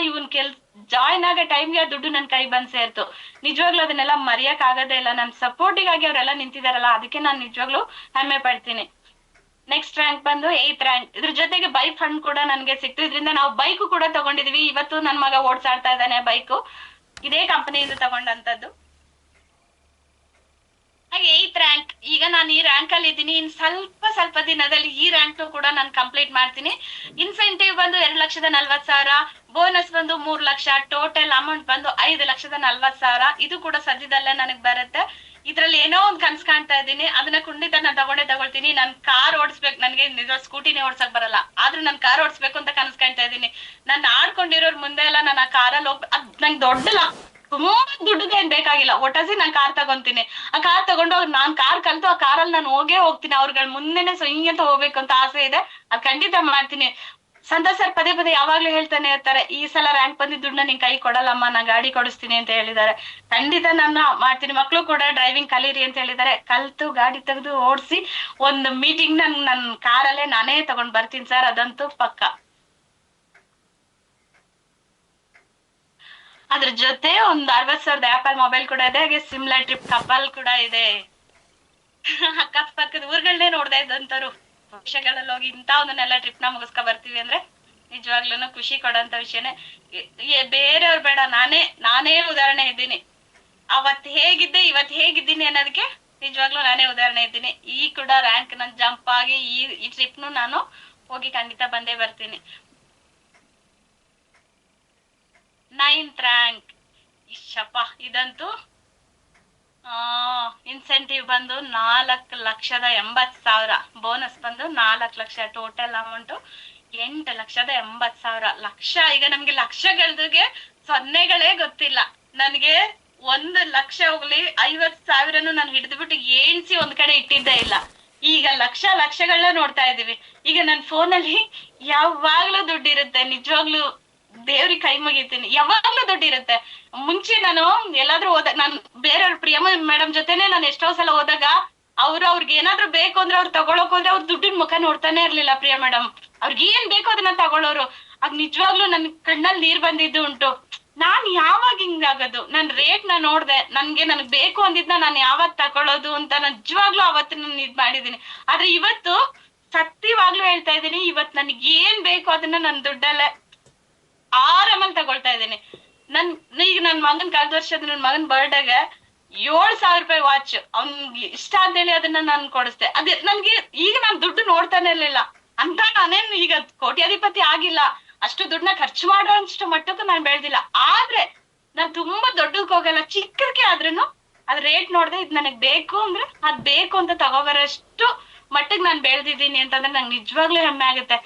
ಜಾಯ್ನ್ ಆಗೋ ಟೈಮ್ಗೆ ಆ ದುಡ್ಡು ನನ್ ಕೈ ಬಂದ್ ಸೇರ್ತು. ನಿಜವಾಗ್ಲೂ ಅದನ್ನೆಲ್ಲ ಮರೆಯಕ್ ಆಗದೇ ಇಲ್ಲ. ನನ್ ಸಪೋರ್ಟಿಗಾಗಿ ಅವರೆಲ್ಲ ನಿಂತಿದಾರಲ್ಲ, ಅದಕ್ಕೆ ನಾನ್ ನಿಜವಾಗ್ಲೂ ಹೆಮ್ಮೆ ಪಡ್ತೀನಿ. ನೆಕ್ಸ್ಟ್ ರ್ಯಾಂಕ್ ಬಂದು 8th ರ್ಯಾಂಕ್. ಇದ್ರ ಜೊತೆಗೆ ಬೈಕ್ ಫಂಡ್ ಕೂಡ ನನ್ಗೆ ಸಿಕ್ತು. ಇದರಿಂದ ನಾವು ಬೈಕ್ ಕೂಡ ತಗೊಂಡಿದೀವಿ. ಇವತ್ತು ನನ್ ಮಗ ಓಡ್ಸಾಡ್ತಾ ಇದ್ದಾನೆ ಬೈಕು, ಇದೇ ಕಂಪನಿಯಿಂದ ತಗೊಂಡಂತದ್ದು. ಹಾಗೆ 8th ರ್ಯಾಂಕ್. ಈಗ ನಾನು ಈ ರ್ಯಾಂಕ್ ಅಲ್ಲಿ ಇದ್ದೀನಿ. ಇನ್ ಸ್ವಲ್ಪ ದಿನದಲ್ಲಿ ಈ ರ್ಯಾಂಕ್ ಕೂಡ ನಾನು ಕಂಪ್ಲೀಟ್ ಮಾಡ್ತೀನಿ. ಇನ್ಸೆಂಟಿವ್ ಬಂದು 2,40,000, ಬೋನಸ್ ಬಂದು 3 ಲಕ್ಷ, ಟೋಟಲ್ ಅಮೌಂಟ್ ಬಂದು 5,40,000. ಇದು ಕೂಡ ಸದ್ಯದಲ್ಲೇ ನನಗ್ ಬರುತ್ತೆ. ಇದ್ರಲ್ಲಿ ಏನೋ ಒಂದ್ ಕನ್ಸ್ ಕಾಣ್ತಾ ಇದ್ದೀನಿ, ಅದನ್ನ ಖಂಡಿತ ನಾನ್ ತಗೊಳ್ತೀನಿ. ನಾನ್ ಕಾರ್ ಓಡಿಸ್ಬೇಕು, ನನ್ಗೆ ನಿಜ ಸ್ಕೂಟಿನೇ ಓಡ್ಸಕ್ ಬರಲ್ಲ, ಆದ್ರೂ ನಾನ್ ಕಾರ್ ಓಡಿಸ್ಬೇಕು ಅಂತ ಕನ್ಸ್ ಕಾಣ್ತಾ ಇದ್ದೀನಿ. ನಾನ್ ಆಡ್ಕೊಂಡಿರೋರ್ ಮುಂದೆ ಎಲ್ಲ ನಾನು ಆ ಕಾರಲ್ಲಿ ಅದ್ ನಂಗೆ ದೊಡ್ಡ ತುಂಬಾ ದುಡ್ಡುಗೆ ಏನ್ ಬೇಕಾಗಿಲ್ಲ, ಒಟ್ಟಾಸಿ ನಾನ್ ಕಾರ್ ತಗೊಂತೀನಿ. ಆ ಕಾರ್ ತಗೊಂಡು ನಾನ್ ಕಾರ್ ಕಲ್ತು ಆ ಕಾರಲ್ಲಿ ನಾನು ಹೋಗ್ತೀನಿ, ಅವ್ರಗಳ ಮುಂದೆನೆ ಹಿಂಗೆ ಅಂತ ಹೋಗ್ಬೇಕು ಅಂತ ಆಸೆ ಇದೆ, ಅದ್ ಖಂಡಿತ ಮಾಡ್ತೀನಿ. ಸಂತೋಷ್ ಸರ್ ಪದೇ ಪದೇ ಯಾವಾಗ್ಲೂ ಹೇಳ್ತಾನೆ ಇರ್ತಾರೆ, ಈ ಸಲ ರ್ಯಾಂಕ್ ಬಂದಿದ್ ದುಡ್ಡನ್ನ ನಿನ್ ಕೈ ಕೊಡಲ್ಲಮ್ಮ, ನಾ ಗಾಡಿ ಕೊಡಿಸ್ತೀನಿ ಅಂತ ಹೇಳಿದ್ದಾರೆ. ಖಂಡಿತ ನಾನು ಮಾಡ್ತೀನಿ. ಮಕ್ಳು ಕೂಡ ಡ್ರೈವಿಂಗ್ ಕಲೀರಿ ಅಂತ ಹೇಳಿದ್ದಾರೆ, ಕಲ್ತು ಗಾಡಿ ತೆಗೆದು ಓಡಿಸಿ ಒಂದು ಮೀಟಿಂಗ್ ನನ್ ಕಾರಲ್ಲೇ ನಾನೇ ತಗೊಂಡ್ ಬರ್ತೀನಿ ಸರ್, ಅದಂತೂ ಪಕ್ಕ. ಅದ್ರ ಜೊತೆ ಒಂದ್ 60,000 ಆಪಲ್ ಮೊಬೈಲ್ ಕೂಡ ಇದೆ, ಹಾಗೆ ಸಿಮ್ಲಾ ಟ್ರಿಪ್ ಕಪಲ್ ಕೂಡ ಇದೆ. ಅಕ್ಕಪಕ್ಕದ ಊರುಗಳನ್ನೇ ನೋಡ್ತಾ ಇದ್ದಂತವ್ರು ವರ್ಷಗಳಲ್ಲಿ ಹೋಗಿ ಇಂತ ಒಂದನ್ನೆಲ್ಲ ಟ್ರಿಪ್ ನ ಮುಗಿಸ್ಕೊ ಬರ್ತೀವಿ ಅಂದ್ರೆ ನಿಜವಾಗ್ಲೂ ಖುಷಿ ಕೊಡೋಂತ ವಿಷಯನೇ. ಬೇರೆಯವ್ರು ಬೇಡ, ನಾನೇ ಉದಾಹರಣೆ ಇದ್ದೀನಿ. ಅವತ್ ಹೇಗಿದ್ದೆ ಇವತ್ ಹೇಗಿದ್ದೀನಿ ಅನ್ನೋದಕ್ಕೆ ನಿಜವಾಗ್ಲೂ ನಾನೇ ಉದಾಹರಣೆ ಇದ್ದೀನಿ. ಈ ಕೂಡ ರ್ಯಾಂಕ್ ನನ್ ಜಂಪ್ ಆಗಿ ಈ ಟ್ರಿಪ್ನು ನಾನು ಹೋಗಿ ಖಂಡಿತ ಬಂದೇ ಬರ್ತೀನಿ. 9th ರ್ಯಾಂಕ್, ಇಶಪ್ಪ ಇದಂತೂ ಇನ್ಸೆಂಟಿವ್ ಬಂದು 4,80,000, ಬೋನಸ್ ಬಂದು 4 ಲಕ್ಷ, ಟೋಟಲ್ ಅಮೌಂಟ್ 8,80,000. ಲಕ್ಷ, ಈಗ ನಮ್ಗೆ ಲಕ್ಷಗಳಿಗೆ ಸೊನ್ನೆಗಳೇ ಗೊತ್ತಿಲ್ಲ. ನನ್ಗೆ 1 ಲಕ್ಷ ಹೋಗ್ಲಿ 50,000 ನಾನು ಹಿಡಿದ್ಬಿಟ್ಟು ಏಣ್ಸಿ ಒಂದ್ ಕಡೆ ಇಟ್ಟಿದ್ದೇ ಇಲ್ಲ. ಈಗ ಲಕ್ಷಗಳನ್ನ ನೋಡ್ತಾ ಇದೀವಿ. ಈಗ ನನ್ ಫೋನಲ್ಲಿ ಯಾವಾಗ್ಲೂ ದುಡ್ಡಿರುತ್ತೆ, ನಿಜವಾಗ್ಲೂ ದೇವ್ರಿಗೆ ಕೈ ಮುಗಿತೀನಿ, ಯಾವಾಗ್ಲೂ ದುಡ್ಡಿರುತ್ತೆ. ಮುಂಚೆ ನಾನು ಎಲ್ಲಾದ್ರೂ ನಾನ್ ಬೇರೆಯವ್ರ ಪ್ರಿಯಮ್ಮ ಮೇಡಮ್ ಜೊತೆನೆ ನಾನು ಎಷ್ಟೋ ಸಲ ಹೋದಾಗ ಅವ್ರಿಗೆ ಏನಾದ್ರು ಬೇಕು ಅಂದ್ರೆ ಅವ್ರು ತಗೊಳಕ್ ಹೋದ್ರೆ ಅವ್ರ ದುಡ್ಡಿನ ಮುಖ ನೋಡ್ತಾನೆ ಇರ್ಲಿಲ್ಲ ಪ್ರಿಯಾ ಮೇಡಮ್. ಅವ್ರಿಗೆ ಏನ್ ಬೇಕು ಅದನ್ನ ತಗೊಳ್ಳೋರು. ಆಗ ನಿಜವಾಗ್ಲೂ ನನ್ ಕಣ್ಣಲ್ಲಿ ನೀರ್ ಬಂದಿದ್ದು ಉಂಟು. ನಾನ್ ಯಾವಾಗ ಹಿಂಗಾಗೋದು, ನನ್ ರೇಟ್ ನ ನೋಡ್ದೆ, ನನಗ್ ಬೇಕು ಅಂದಿದ್ನ ನಾನು ಯಾವಾಗ ತಗೊಳ್ಳೋದು ಅಂತ ನಿಜವಾಗ್ಲೂ ಅವತ್ತು ನಾನು ಇದ್ ಮಾಡಿದೀನಿ. ಆದ್ರೆ ಇವತ್ತು ಸತ್ಯವಾಗ್ಲೂ ಹೇಳ್ತಾ ಇದ್ದೀನಿ, ಇವತ್ ನನ್ಗೆ ಏನ್ ಬೇಕು ಅದನ್ನ ನನ್ ದುಡ್ಡಲ್ಲೇ ಆರಾಮಲ್ಲಿ ತಗೊಳ್ತಾ ಇದ್ದೀನಿ. ಈಗ ನನ್ ಮಗನ್ ಕಳೆದ ವರ್ಷದ ನನ್ ಮಗನ್ ಬರ್ಡೇಗೆ 7,000 ರೂಪಾಯಿ ವಾಚ್ ಅವ್ನ್ಗೆ ಇಷ್ಟ ಅಂತ ಹೇಳಿ ಅದನ್ನ ನಾನು ಕೊಡಿಸ್ದೆ. ಅದೇ ನನ್ಗೆ ಈಗ ನಾನ್ ದುಡ್ಡು ನೋಡ್ತಾನೆ ಇರ್ಲಿಲ್ಲ ಅಂತ. ನಾನೇನು ಈಗ ಕೋಟ್ಯಾಧಿಪತಿ ಆಗಿಲ್ಲ, ಅಷ್ಟು ದುಡ್ಡನ್ನ ಖರ್ಚು ಮಾಡೋ ಅಷ್ಟು ಮಟ್ಟಕ್ಕೂ ನಾನ್ ಬೆಳ್ದಿಲ್ಲ. ಆದ್ರೆ ನಾನ್ ತುಂಬಾ ದೊಡ್ಡದಕ್ಕೆ ಹೋಗಲ್ಲ, ಚಿಕ್ಕದಕ್ಕೆ ಆದ್ರೂನು ಅದ್ ರೇಟ್ ನೋಡ್ದೆ ಇದ್ ನನಗ್ ಬೇಕು ಅಂದ್ರೆ ಅದ್ ಬೇಕು ಅಂತ ತಗೋಬರೋಷ್ಟು ಮಟ್ಟಿಗೆ ನಾನ್ ಬೆಳ್ದಿದ್ದೀನಿ ಅಂತಂದ್ರೆ ನಂಗೆ ನಿಜವಾಗ್ಲೂ ಹೆಮ್ಮೆ ಆಗುತ್ತೆ.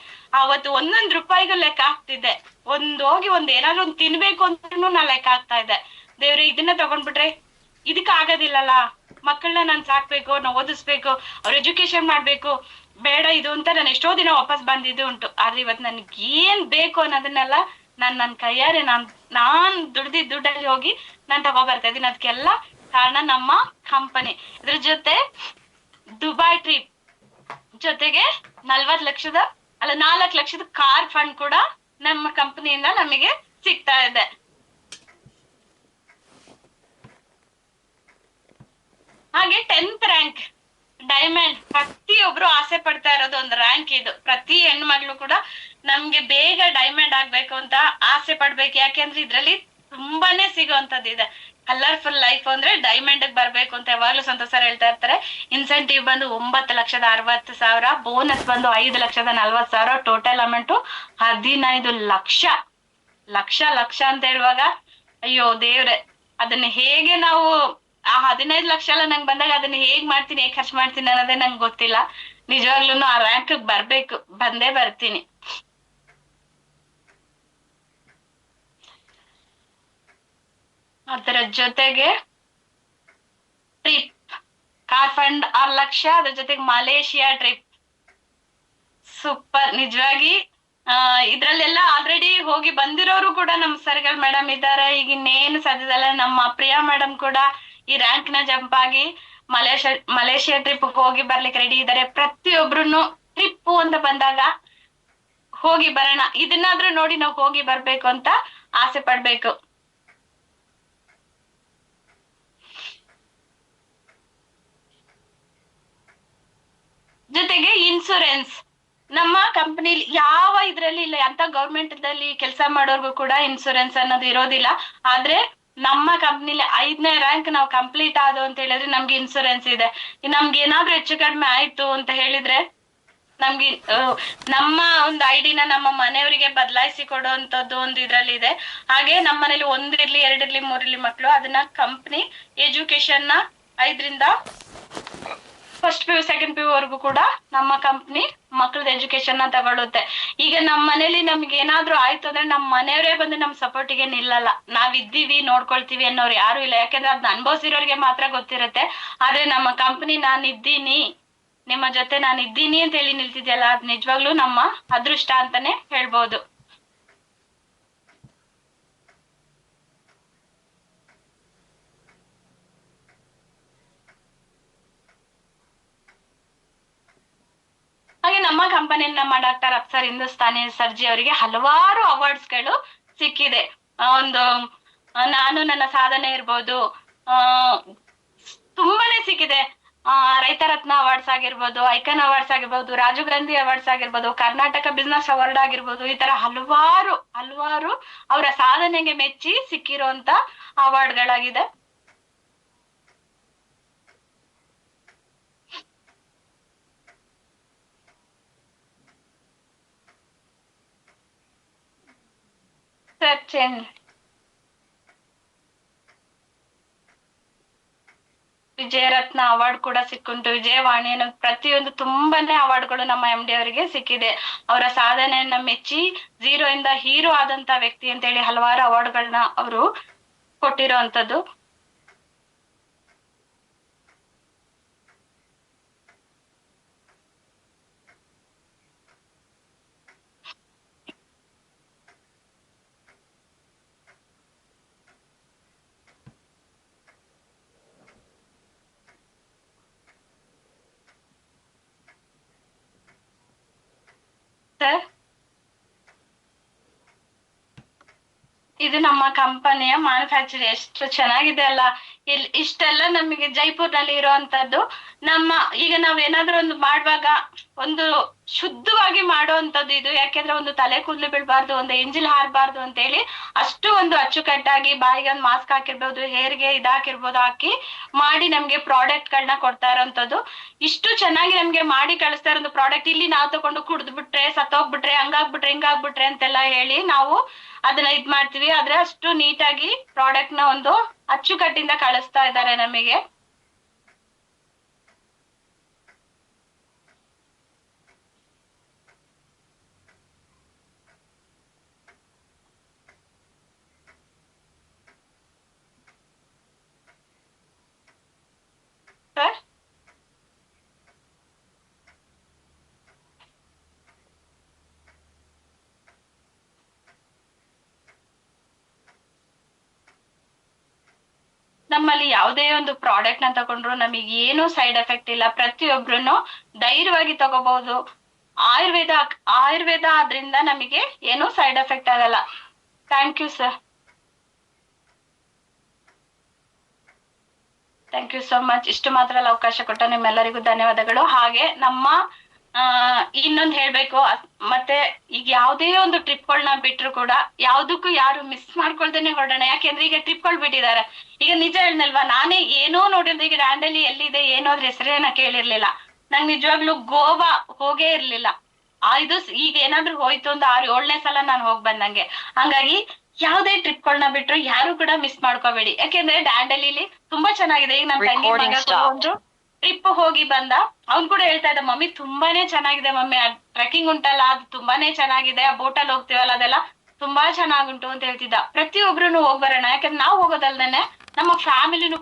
ಅವತ್ತು 1 ರೂಪಾಯಿಗೂ ಲೆಕ್ಕ ಆಗ್ತಿದ್ದೆ, ಹೋಗಿ ಏನಾದ್ರು ಒಂದ್ ತಿನ್ಬೇಕು ಅಂದ್ರೂ ನಾ ಲೆಕ್ಕ ಆಗ್ತಾ ಇದ್ದೆ. ದೇವ್ರೆ ಇದನ್ನ ತಗೊಂಡ್ಬಿಟ್ರೆ ಇದಕ್ ಆಗೋದಿಲ್ಲಲ್ಲ, ಮಕ್ಕಳನ್ನ ನಾನ್ ಸಾಕ್ಬೇಕು, ನಾ ಓದಿಸ್ಬೇಕು, ಅವ್ರ ಎಜುಕೇಶನ್ ಮಾಡ್ಬೇಕು, ಬೇಡ ಇದು ಅಂತ ನಾನು ಎಷ್ಟೋ ದಿನ ವಾಪಸ್ ಬಂದಿದ್ದು ಉಂಟು. ಆದ್ರೆ ಇವತ್ ನನ್ಗೆ ಏನ್ ಬೇಕು ಅನ್ನೋದನ್ನೆಲ್ಲ ನನ್ ಕೈಯಾರೆ ನಾನ್ ದುಡ್ದಿದ್ ದುಡ್ಡಲ್ಲಿ ಹೋಗಿ ನಾನ್ ತಗೋಬರ್ತಾ ಇದೀನಿ. ಅದಕ್ಕೆಲ್ಲ ಕಾರಣ ನಮ್ಮ ಕಂಪನಿ. ಇದ್ರ ಜೊತೆ ದುಬೈ ಟ್ರಿಪ್ ಜೊತೆಗೆ 4 ಲಕ್ಷದ ಕಾರ್ ಫಂಡ್ ಕೂಡ ನಮ್ಮ ಕಂಪನಿಯಿಂದ ನಮಗೆ ಸಿಗ್ತಾ ಇದೆ. ಹಾಗೆ 10th ರ್ಯಾಂಕ್ ಡೈಮಂಡ್, ಪ್ರತಿಯೊಬ್ರು ಆಸೆ ಪಡ್ತಾ ಇರೋದು ಒಂದು ರ್ಯಾಂಕ್ ಇದು. ಪ್ರತಿ ಹೆಣ್ಮಗ್ಳು ಕೂಡ ನಮ್ಗೆ ಬೇಗ ಡೈಮಂಡ್ ಆಗ್ಬೇಕು ಅಂತ ಆಸೆ ಪಡ್ಬೇಕು. ಯಾಕೆಂದ್ರೆ ಇದ್ರಲ್ಲಿ ತುಂಬಾನೇ ಸಿಗೋಂತದ್ದು ಇದೆ. ಕಲರ್ಫುಲ್ ಲೈಫ್ ಅಂದ್ರೆ ಡೈಮಂಡ್ ಬರ್ಬೇಕು ಅಂತ ಯಾವಾಗ್ಲೂ ಸಂತೋಷ್ ಸರ್ ಹೇಳ್ತಾ ಇರ್ತಾರೆ. ಇನ್ಸೆಂಟಿವ್ ಬಂದು 9,60,000, ಬೋನಸ್ ಬಂದು 5,40,000, ಟೋಟಲ್ ಅಮೌಂಟ್ 15 ಲಕ್ಷ. ಲಕ್ಷ ಅಂತ ಹೇಳುವಾಗ ಅಯ್ಯೋ ದೇವ್ರೆ, ಅದನ್ನ ಹೇಗೆ ನಾವು ಆ 15 ಲಕ್ಷ ಎಲ್ಲ ನಂಗೆ ಬಂದಾಗ ಅದನ್ನ ಹೇಗ್ ಮಾಡ್ತೀನಿ, ಹೇಗ್ ಖರ್ಚು ಮಾಡ್ತೀನಿ ಅನ್ನೋದೇ ನಂಗೆ ಗೊತ್ತಿಲ್ಲ. ನಿಜವಾಗ್ಲೂ ಆ ರ್ಯಾಂಕ್ ಬರ್ಬೇಕು, ಬಂದೇ ಬರ್ತೀನಿ. ಅದರ ಜೊತೆಗೆ ಟ್ರಿಪ್ ಕಾರ್ ಫಂಡ್ 6 ಲಕ್ಷ, ಅದ್ರ ಜೊತೆಗೆ ಮಲೇಷಿಯಾ ಟ್ರಿಪ್ ಸೂಪರ್. ನಿಜವಾಗಿ ಇದ್ರಲ್ಲೆಲ್ಲ ಆಲ್ರೆಡಿ ಹೋಗಿ ಬಂದಿರೋರು ಕೂಡ ನಮ್ ಸರ್ಗಳು ಮೇಡಮ್ ಇದ್ದಾರೆ. ಈಗ ಇನ್ನೇನು ಸದ್ಯದಲ್ಲ ನಮ್ಮ ಪ್ರಿಯಾ ಮೇಡಮ್ ಕೂಡ ಈ ರ್ಯಾಂಕ್ ನ ಜಂಪ್ ಆಗಿ ಮಲೇಷಿಯಾ ಟ್ರಿಪ್ ಹೋಗಿ ಬರ್ಲಿಕ್ಕೆ ರೆಡಿ ಇದ್ದಾರೆ. ಪ್ರತಿಯೊಬ್ರು ಟ್ರಿಪ್ ಅಂತ ಬಂದಾಗ ಹೋಗಿ ಬರೋಣ, ಇದನ್ನಾದ್ರೂ ನೋಡಿ ನಾವು ಹೋಗಿ ಬರ್ಬೇಕು ಅಂತ ಆಸೆ ಪಡ್ಬೇಕು. ಜೊತೆಗೆ ಇನ್ಸೂರೆನ್ಸ್ ನಮ್ಮ ಕಂಪನಿಲಿ ಯಾವ ಇದ್ರಲ್ಲಿ ಇಲ್ಲ, ಅಂತ ಗೌರ್ಮೆಂಟ್ ದಲ್ಲಿ ಕೆಲಸ ಮಾಡೋರ್ಗು ಕೂಡ ಇನ್ಸೂರೆನ್ಸ್ ಅನ್ನೋದು ಇರೋದಿಲ್ಲ. ಆದ್ರೆ ನಮ್ಮ ಕಂಪ್ನಿಲಿ 5ನೇ ರ್ಯಾಂಕ್ ನಾವು ಕಂಪ್ಲೀಟ್ ಆದವು ಅಂತ ಹೇಳಿದ್ರೆ ನಮ್ಗೆ ಇನ್ಸೂರೆನ್ಸ್ ಇದೆ. ನಮ್ಗೆ ಏನಾದ್ರೂ ಹೆಚ್ಚು ಕಡಿಮೆ ಆಯ್ತು ಅಂತ ಹೇಳಿದ್ರೆ ನಮ್ಗೆ ನಮ್ಮ ಒಂದು ಐಡಿನ ನಮ್ಮ ಮನೆಯವರಿಗೆ ಬದಲಾಯಿಸಿ ಕೊಡುವಂತದ್ದು ಒಂದು ಇದ್ರಲ್ಲಿ ಇದೆ. ಹಾಗೆ ನಮ್ಮ ಮನೇಲಿ 1 ಇರ್ಲಿ 2 ಇರ್ಲಿ 3 ಇರ್ಲಿ ಮಕ್ಳು, ಅದನ್ನ ಕಂಪ್ನಿ ಎಜುಕೇಶನ್ ನ 5ರಿಂದ ಫಸ್ಟ್ PU ಸೆಕೆಂಡ್ PU ವರೆಗೂ ಕೂಡ ನಮ್ಮ ಕಂಪ್ನಿ ಮಕ್ಕಳದ ಎಜುಕೇಶನ್ ನ ತಗೊಳುತ್ತೆ. ಈಗ ನಮ್ಮ ಮನೇಲಿ ನಮ್ಗೆ ಏನಾದ್ರೂ ಆಯ್ತು ಅಂದ್ರೆ ನಮ್ಮ ಮನೆಯವರೇ ಬಂದು ನಮ್ ಸಪೋರ್ಟಿಗೆ ನಿಲ್ಲಲ್ಲ. ನಾವ್ ಇದ್ದೀವಿ ನೋಡ್ಕೊಳ್ತೀವಿ ಅನ್ನೋರು ಯಾರು ಇಲ್ಲ. ಯಾಕಂದ್ರೆ ಅದ್ನ ಅನುಭವಿಸಿರೋರಿಗೆ ಮಾತ್ರ ಗೊತ್ತಿರುತ್ತೆ. ಆದ್ರೆ ನಮ್ಮ ಕಂಪ್ನಿ ನಾನ್ ಇದ್ದೀನಿ, ನಿಮ್ಮ ಜೊತೆ ನಾನು ಇದ್ದೀನಿ ಅಂತ ಹೇಳಿ ನಿಲ್ತಿದ್ಯಲ್ಲ, ಅದ್ ನಿಜವಾಗ್ಲೂ ನಮ್ಮ ಅದೃಷ್ಟ ಅಂತಾನೆ ಹೇಳ್ಬೋದು. ಹಾಗೆ ನಮ್ಮ ಕಂಪನಿ ನಮ್ಮ ಡಾಕ್ಟರ್ ಅಪ್ಸರ್ ಹಿಂದೂಸ್ತಾನಿ ಸರ್ಜಿ ಅವರಿಗೆ ಹಲವಾರು ಅವಾರ್ಡ್ಸ್ ಗಳು ಸಿಕ್ಕಿದೆ. ಒಂದು ನಾನು ನನ್ನ ಸಾಧನೆ ಇರ್ಬೋದು, ತುಂಬಾನೇ ಸಿಕ್ಕಿದೆ. ರೈತ ರತ್ನ ಅವಾರ್ಡ್ಸ್ ಆಗಿರ್ಬೋದು, ಐಕನ್ ಅವಾರ್ಡ್ಸ್ ಆಗಿರ್ಬೋದು, ರಾಜೀವ್ ಗಾಂಧಿ ಅವಾರ್ಡ್ಸ್ ಆಗಿರ್ಬೋದು, ಕರ್ನಾಟಕ ಬಿಸ್ನೆಸ್ ಅವಾರ್ಡ್ ಆಗಿರ್ಬೋದು, ಈ ತರ ಹಲವಾರು ಅವರ ಸಾಧನೆಗೆ ಮೆಚ್ಚಿ ಸಿಕ್ಕಿರುವಂತ ಅವಾರ್ಡ್ಗಳಾಗಿದೆ. ವಿಜಯರತ್ನ ಅವಾರ್ಡ್ ಕೂಡ ಸಿಕ್ಕುಂಟು. ವಿಜಯವಾಣಿ ಅನ್ನೋ ಪ್ರತಿಯೊಂದು ತುಂಬಾನೇ ಅವಾರ್ಡ್ಗಳು ನಮ್ಮ MD ಅವರಿಗೆ ಸಿಕ್ಕಿದೆ. ಅವರ ಸಾಧನೆಯನ್ನ ಮೆಚ್ಚಿ 0 ಇಂದ ಹೀರೋ ಆದಂತ ವ್ಯಕ್ತಿ ಅಂತ ಹೇಳಿ ಹಲವಾರು ಅವಾರ್ಡ್ಗಳನ್ನ ಅವರು ಕೊಟ್ಟಿರೋ ಅಂತದ್ದು. ಸರ್, ಇದು ನಮ್ಮ ಕಂಪನಿಯ ಮ್ಯಾನುಫ್ಯಾಕ್ಚರ್ ಎಷ್ಟು ಚೆನ್ನಾಗಿದೆ ಅಲ್ಲ. ಇಷ್ಟೆಲ್ಲ ನಮಗೆ ಜೈಪುರ್ನಲ್ಲಿ ಇರುವಂತದ್ದು. ಈಗ ನಾವೇನಾದ್ರೂ ಒಂದು ಮಾಡುವಾಗ ಒಂದು ಶುದ್ಧವಾಗಿ ಮಾಡುವಂತದ್ದು ಇದು. ಯಾಕೆಂದ್ರೆ ಒಂದು ತಲೆ ಕೂದಲು ಬೀಳ್ಬಾರ್ದು, ಒಂದು ಎಂಜಿಲ್ ಹಾರಬಾರ್ದು ಅಂತ ಹೇಳಿ ಅಷ್ಟು ಒಂದು ಅಚ್ಚುಕಟ್ಟಾಗಿ ಬಾಯಿಗೆ ಒಂದು ಮಾಸ್ಕ್ ಹಾಕಿರ್ಬೋದು, ಹೇರ್ಗೆ ಇದಾಕಿರ್ಬೋದು, ಹಾಕಿ ಮಾಡಿ ನಮ್ಗೆ ಪ್ರಾಡಕ್ಟ್ ಗಳನ್ನ ಕೊಡ್ತಾ ಇರೋಂಥದ್ದು. ಇಷ್ಟು ಚೆನ್ನಾಗಿ ನಮ್ಗೆ ಮಾಡಿ ಕಳಿಸ್ತಾ ಇರೋ ಪ್ರಾಡಕ್ಟ್ ಇಲ್ಲಿ ನಾವು ತಗೊಂಡು ಕುಡ್ದ್ಬಿಟ್ರೆ, ಸತ್ತೋಗ್ಬಿಟ್ರೆ, ಹಂಗಾಗ್ಬಿಟ್ರೆ ಹಿಂಗಾಗ್ಬಿಟ್ರೆ ಅಂತೆಲ್ಲ ಹೇಳಿ ನಾವು ಅದನ್ನ ಇದ್ ಮಾಡ್ತೀವಿ. ಆದ್ರೆ ಅಷ್ಟು ನೀಟಾಗಿ ಪ್ರಾಡಕ್ಟ್ ನ ಒಂದು ಅಚ್ಚುಕಟ್ಟಿಂದ ಕಳಿಸ್ತಾ ಇದ್ದಾರೆ ನಮಗೆ. ಸರ್, ನಮ್ಮಲ್ಲಿ ಯಾವುದೇ ಒಂದು ಪ್ರಾಡಕ್ಟ್ ನ ತಗೊಂಡ್ರು ನಮಗೆ ಏನು ಸೈಡ್ ಎಫೆಕ್ಟ್ ಇಲ್ಲ. ಪ್ರತಿಯೊಬ್ರು ಧೈರ್ಯವಾಗಿ ತಗೋಬಹುದು. ಆಯುರ್ವೇದ ಆದ್ರಿಂದ ನಮಗೆ ಏನು ಸೈಡ್ ಎಫೆಕ್ಟ್ ಆಗಲ್ಲ. Thank you sir. Thank you so much. ಇಷ್ಟು ಮಾತ್ರ ಅವಕಾಶ ಕೊಟ್ಟ ನಿಮ್ಮೆಲ್ಲರಿಗೂ ಧನ್ಯವಾದಗಳು. ಹಾಗೆ ನಮ್ಮ ಇನ್ನೊಂದು ಹೇಳ್ಬೇಕು, ಮತ್ತೆ ಈಗ ಯಾವುದೇ ಒಂದು ಟ್ರಿಪ್ಗಳನ್ನ ಬಿಟ್ರು ಕೂಡ ಯಾವ್ದಕ್ಕೂ ಯಾರು ಮಿಸ್ ಮಾಡ್ಕೊಳ್ದೇನೆ ಹೊರಡೋಣ. ಯಾಕೆಂದ್ರೆ ಈಗ ಟ್ರಿಪ್ಗಳು ಬಿಟ್ಟಿದ್ದಾರೆ. ಈಗ ನಿಜ ಹೇಳ್ನಲ್ವಾ, ನಾನೇ ಏನೋ ನೋಡಿದ್ರೆ ಈಗ ಡ್ಯಾಂಡಲಿ ಎಲ್ಲಿದೆ ಏನೋ ಅದ್ರ ಹೆಸರೇನ ಕೇಳಿರ್ಲಿಲ್ಲ. ನಂಗೆ ನಿಜವಾಗ್ಲೂ ಗೋವಾ ಹೋಗೇ ಇರ್ಲಿಲ್ಲ. ಇದು ಈಗ ಏನಾದ್ರು ಹೋಯ್ತು ಅಂತ 6-7ನೇ ಸಲ ನಾನು ಹೋಗ್ ಬಂದಂಗೆ. ಹಂಗಾಗಿ ಯಾವ್ದೇ ಟ್ರಿಪ್ಗಳನ್ನ ಬಿಟ್ರು ಯಾರು ಕೂಡ ಮಿಸ್ ಮಾಡ್ಕೋಬೇಡಿ. ಯಾಕೆಂದ್ರೆ ಡ್ಯಾಂಡಲಿಲಿ ತುಂಬಾ ಚೆನ್ನಾಗಿದೆ. ಈಗ ನಮ್ ತಂಗಿ ಮಗ ಒಂದು ಟ್ರಿಪ್ ಹೋಗಿ ಬಂದ, ಅವ್ನ್ ಕೂಡ ಹೇಳ್ತಾ ಇದ್ದ, ಮಮ್ಮಿ ತುಂಬಾನೇ ಚೆನ್ನಾಗಿದೆ ಮಮ್ಮಿ, ಟ್ರೆಕ್ಕಿಂಗ್ ಉಂಟಲ್ಲ ಅದು ತುಂಬಾನೇ ಚೆನ್ನಾಗಿದೆ, ಆ ಬೋಟಲ್ಲಿ ಹೋಗ್ತೀವಲ್ಲ ಅದೆಲ್ಲ ತುಂಬಾ ಚೆನ್ನಾಗುಂಟು ಅಂತ ಹೇಳ್ತಿದ್ದ. ಪ್ರತಿಯೊಬ್ರು ಹೋಗ್ ಬರೋಣ. ಯಾಕಂದ್ರೆ ನಾವ್ ಹೋಗೋದಲ್ದೇನೆ ನಮ್ಮ ಫ್ಯಾಮಿಲಿನೂ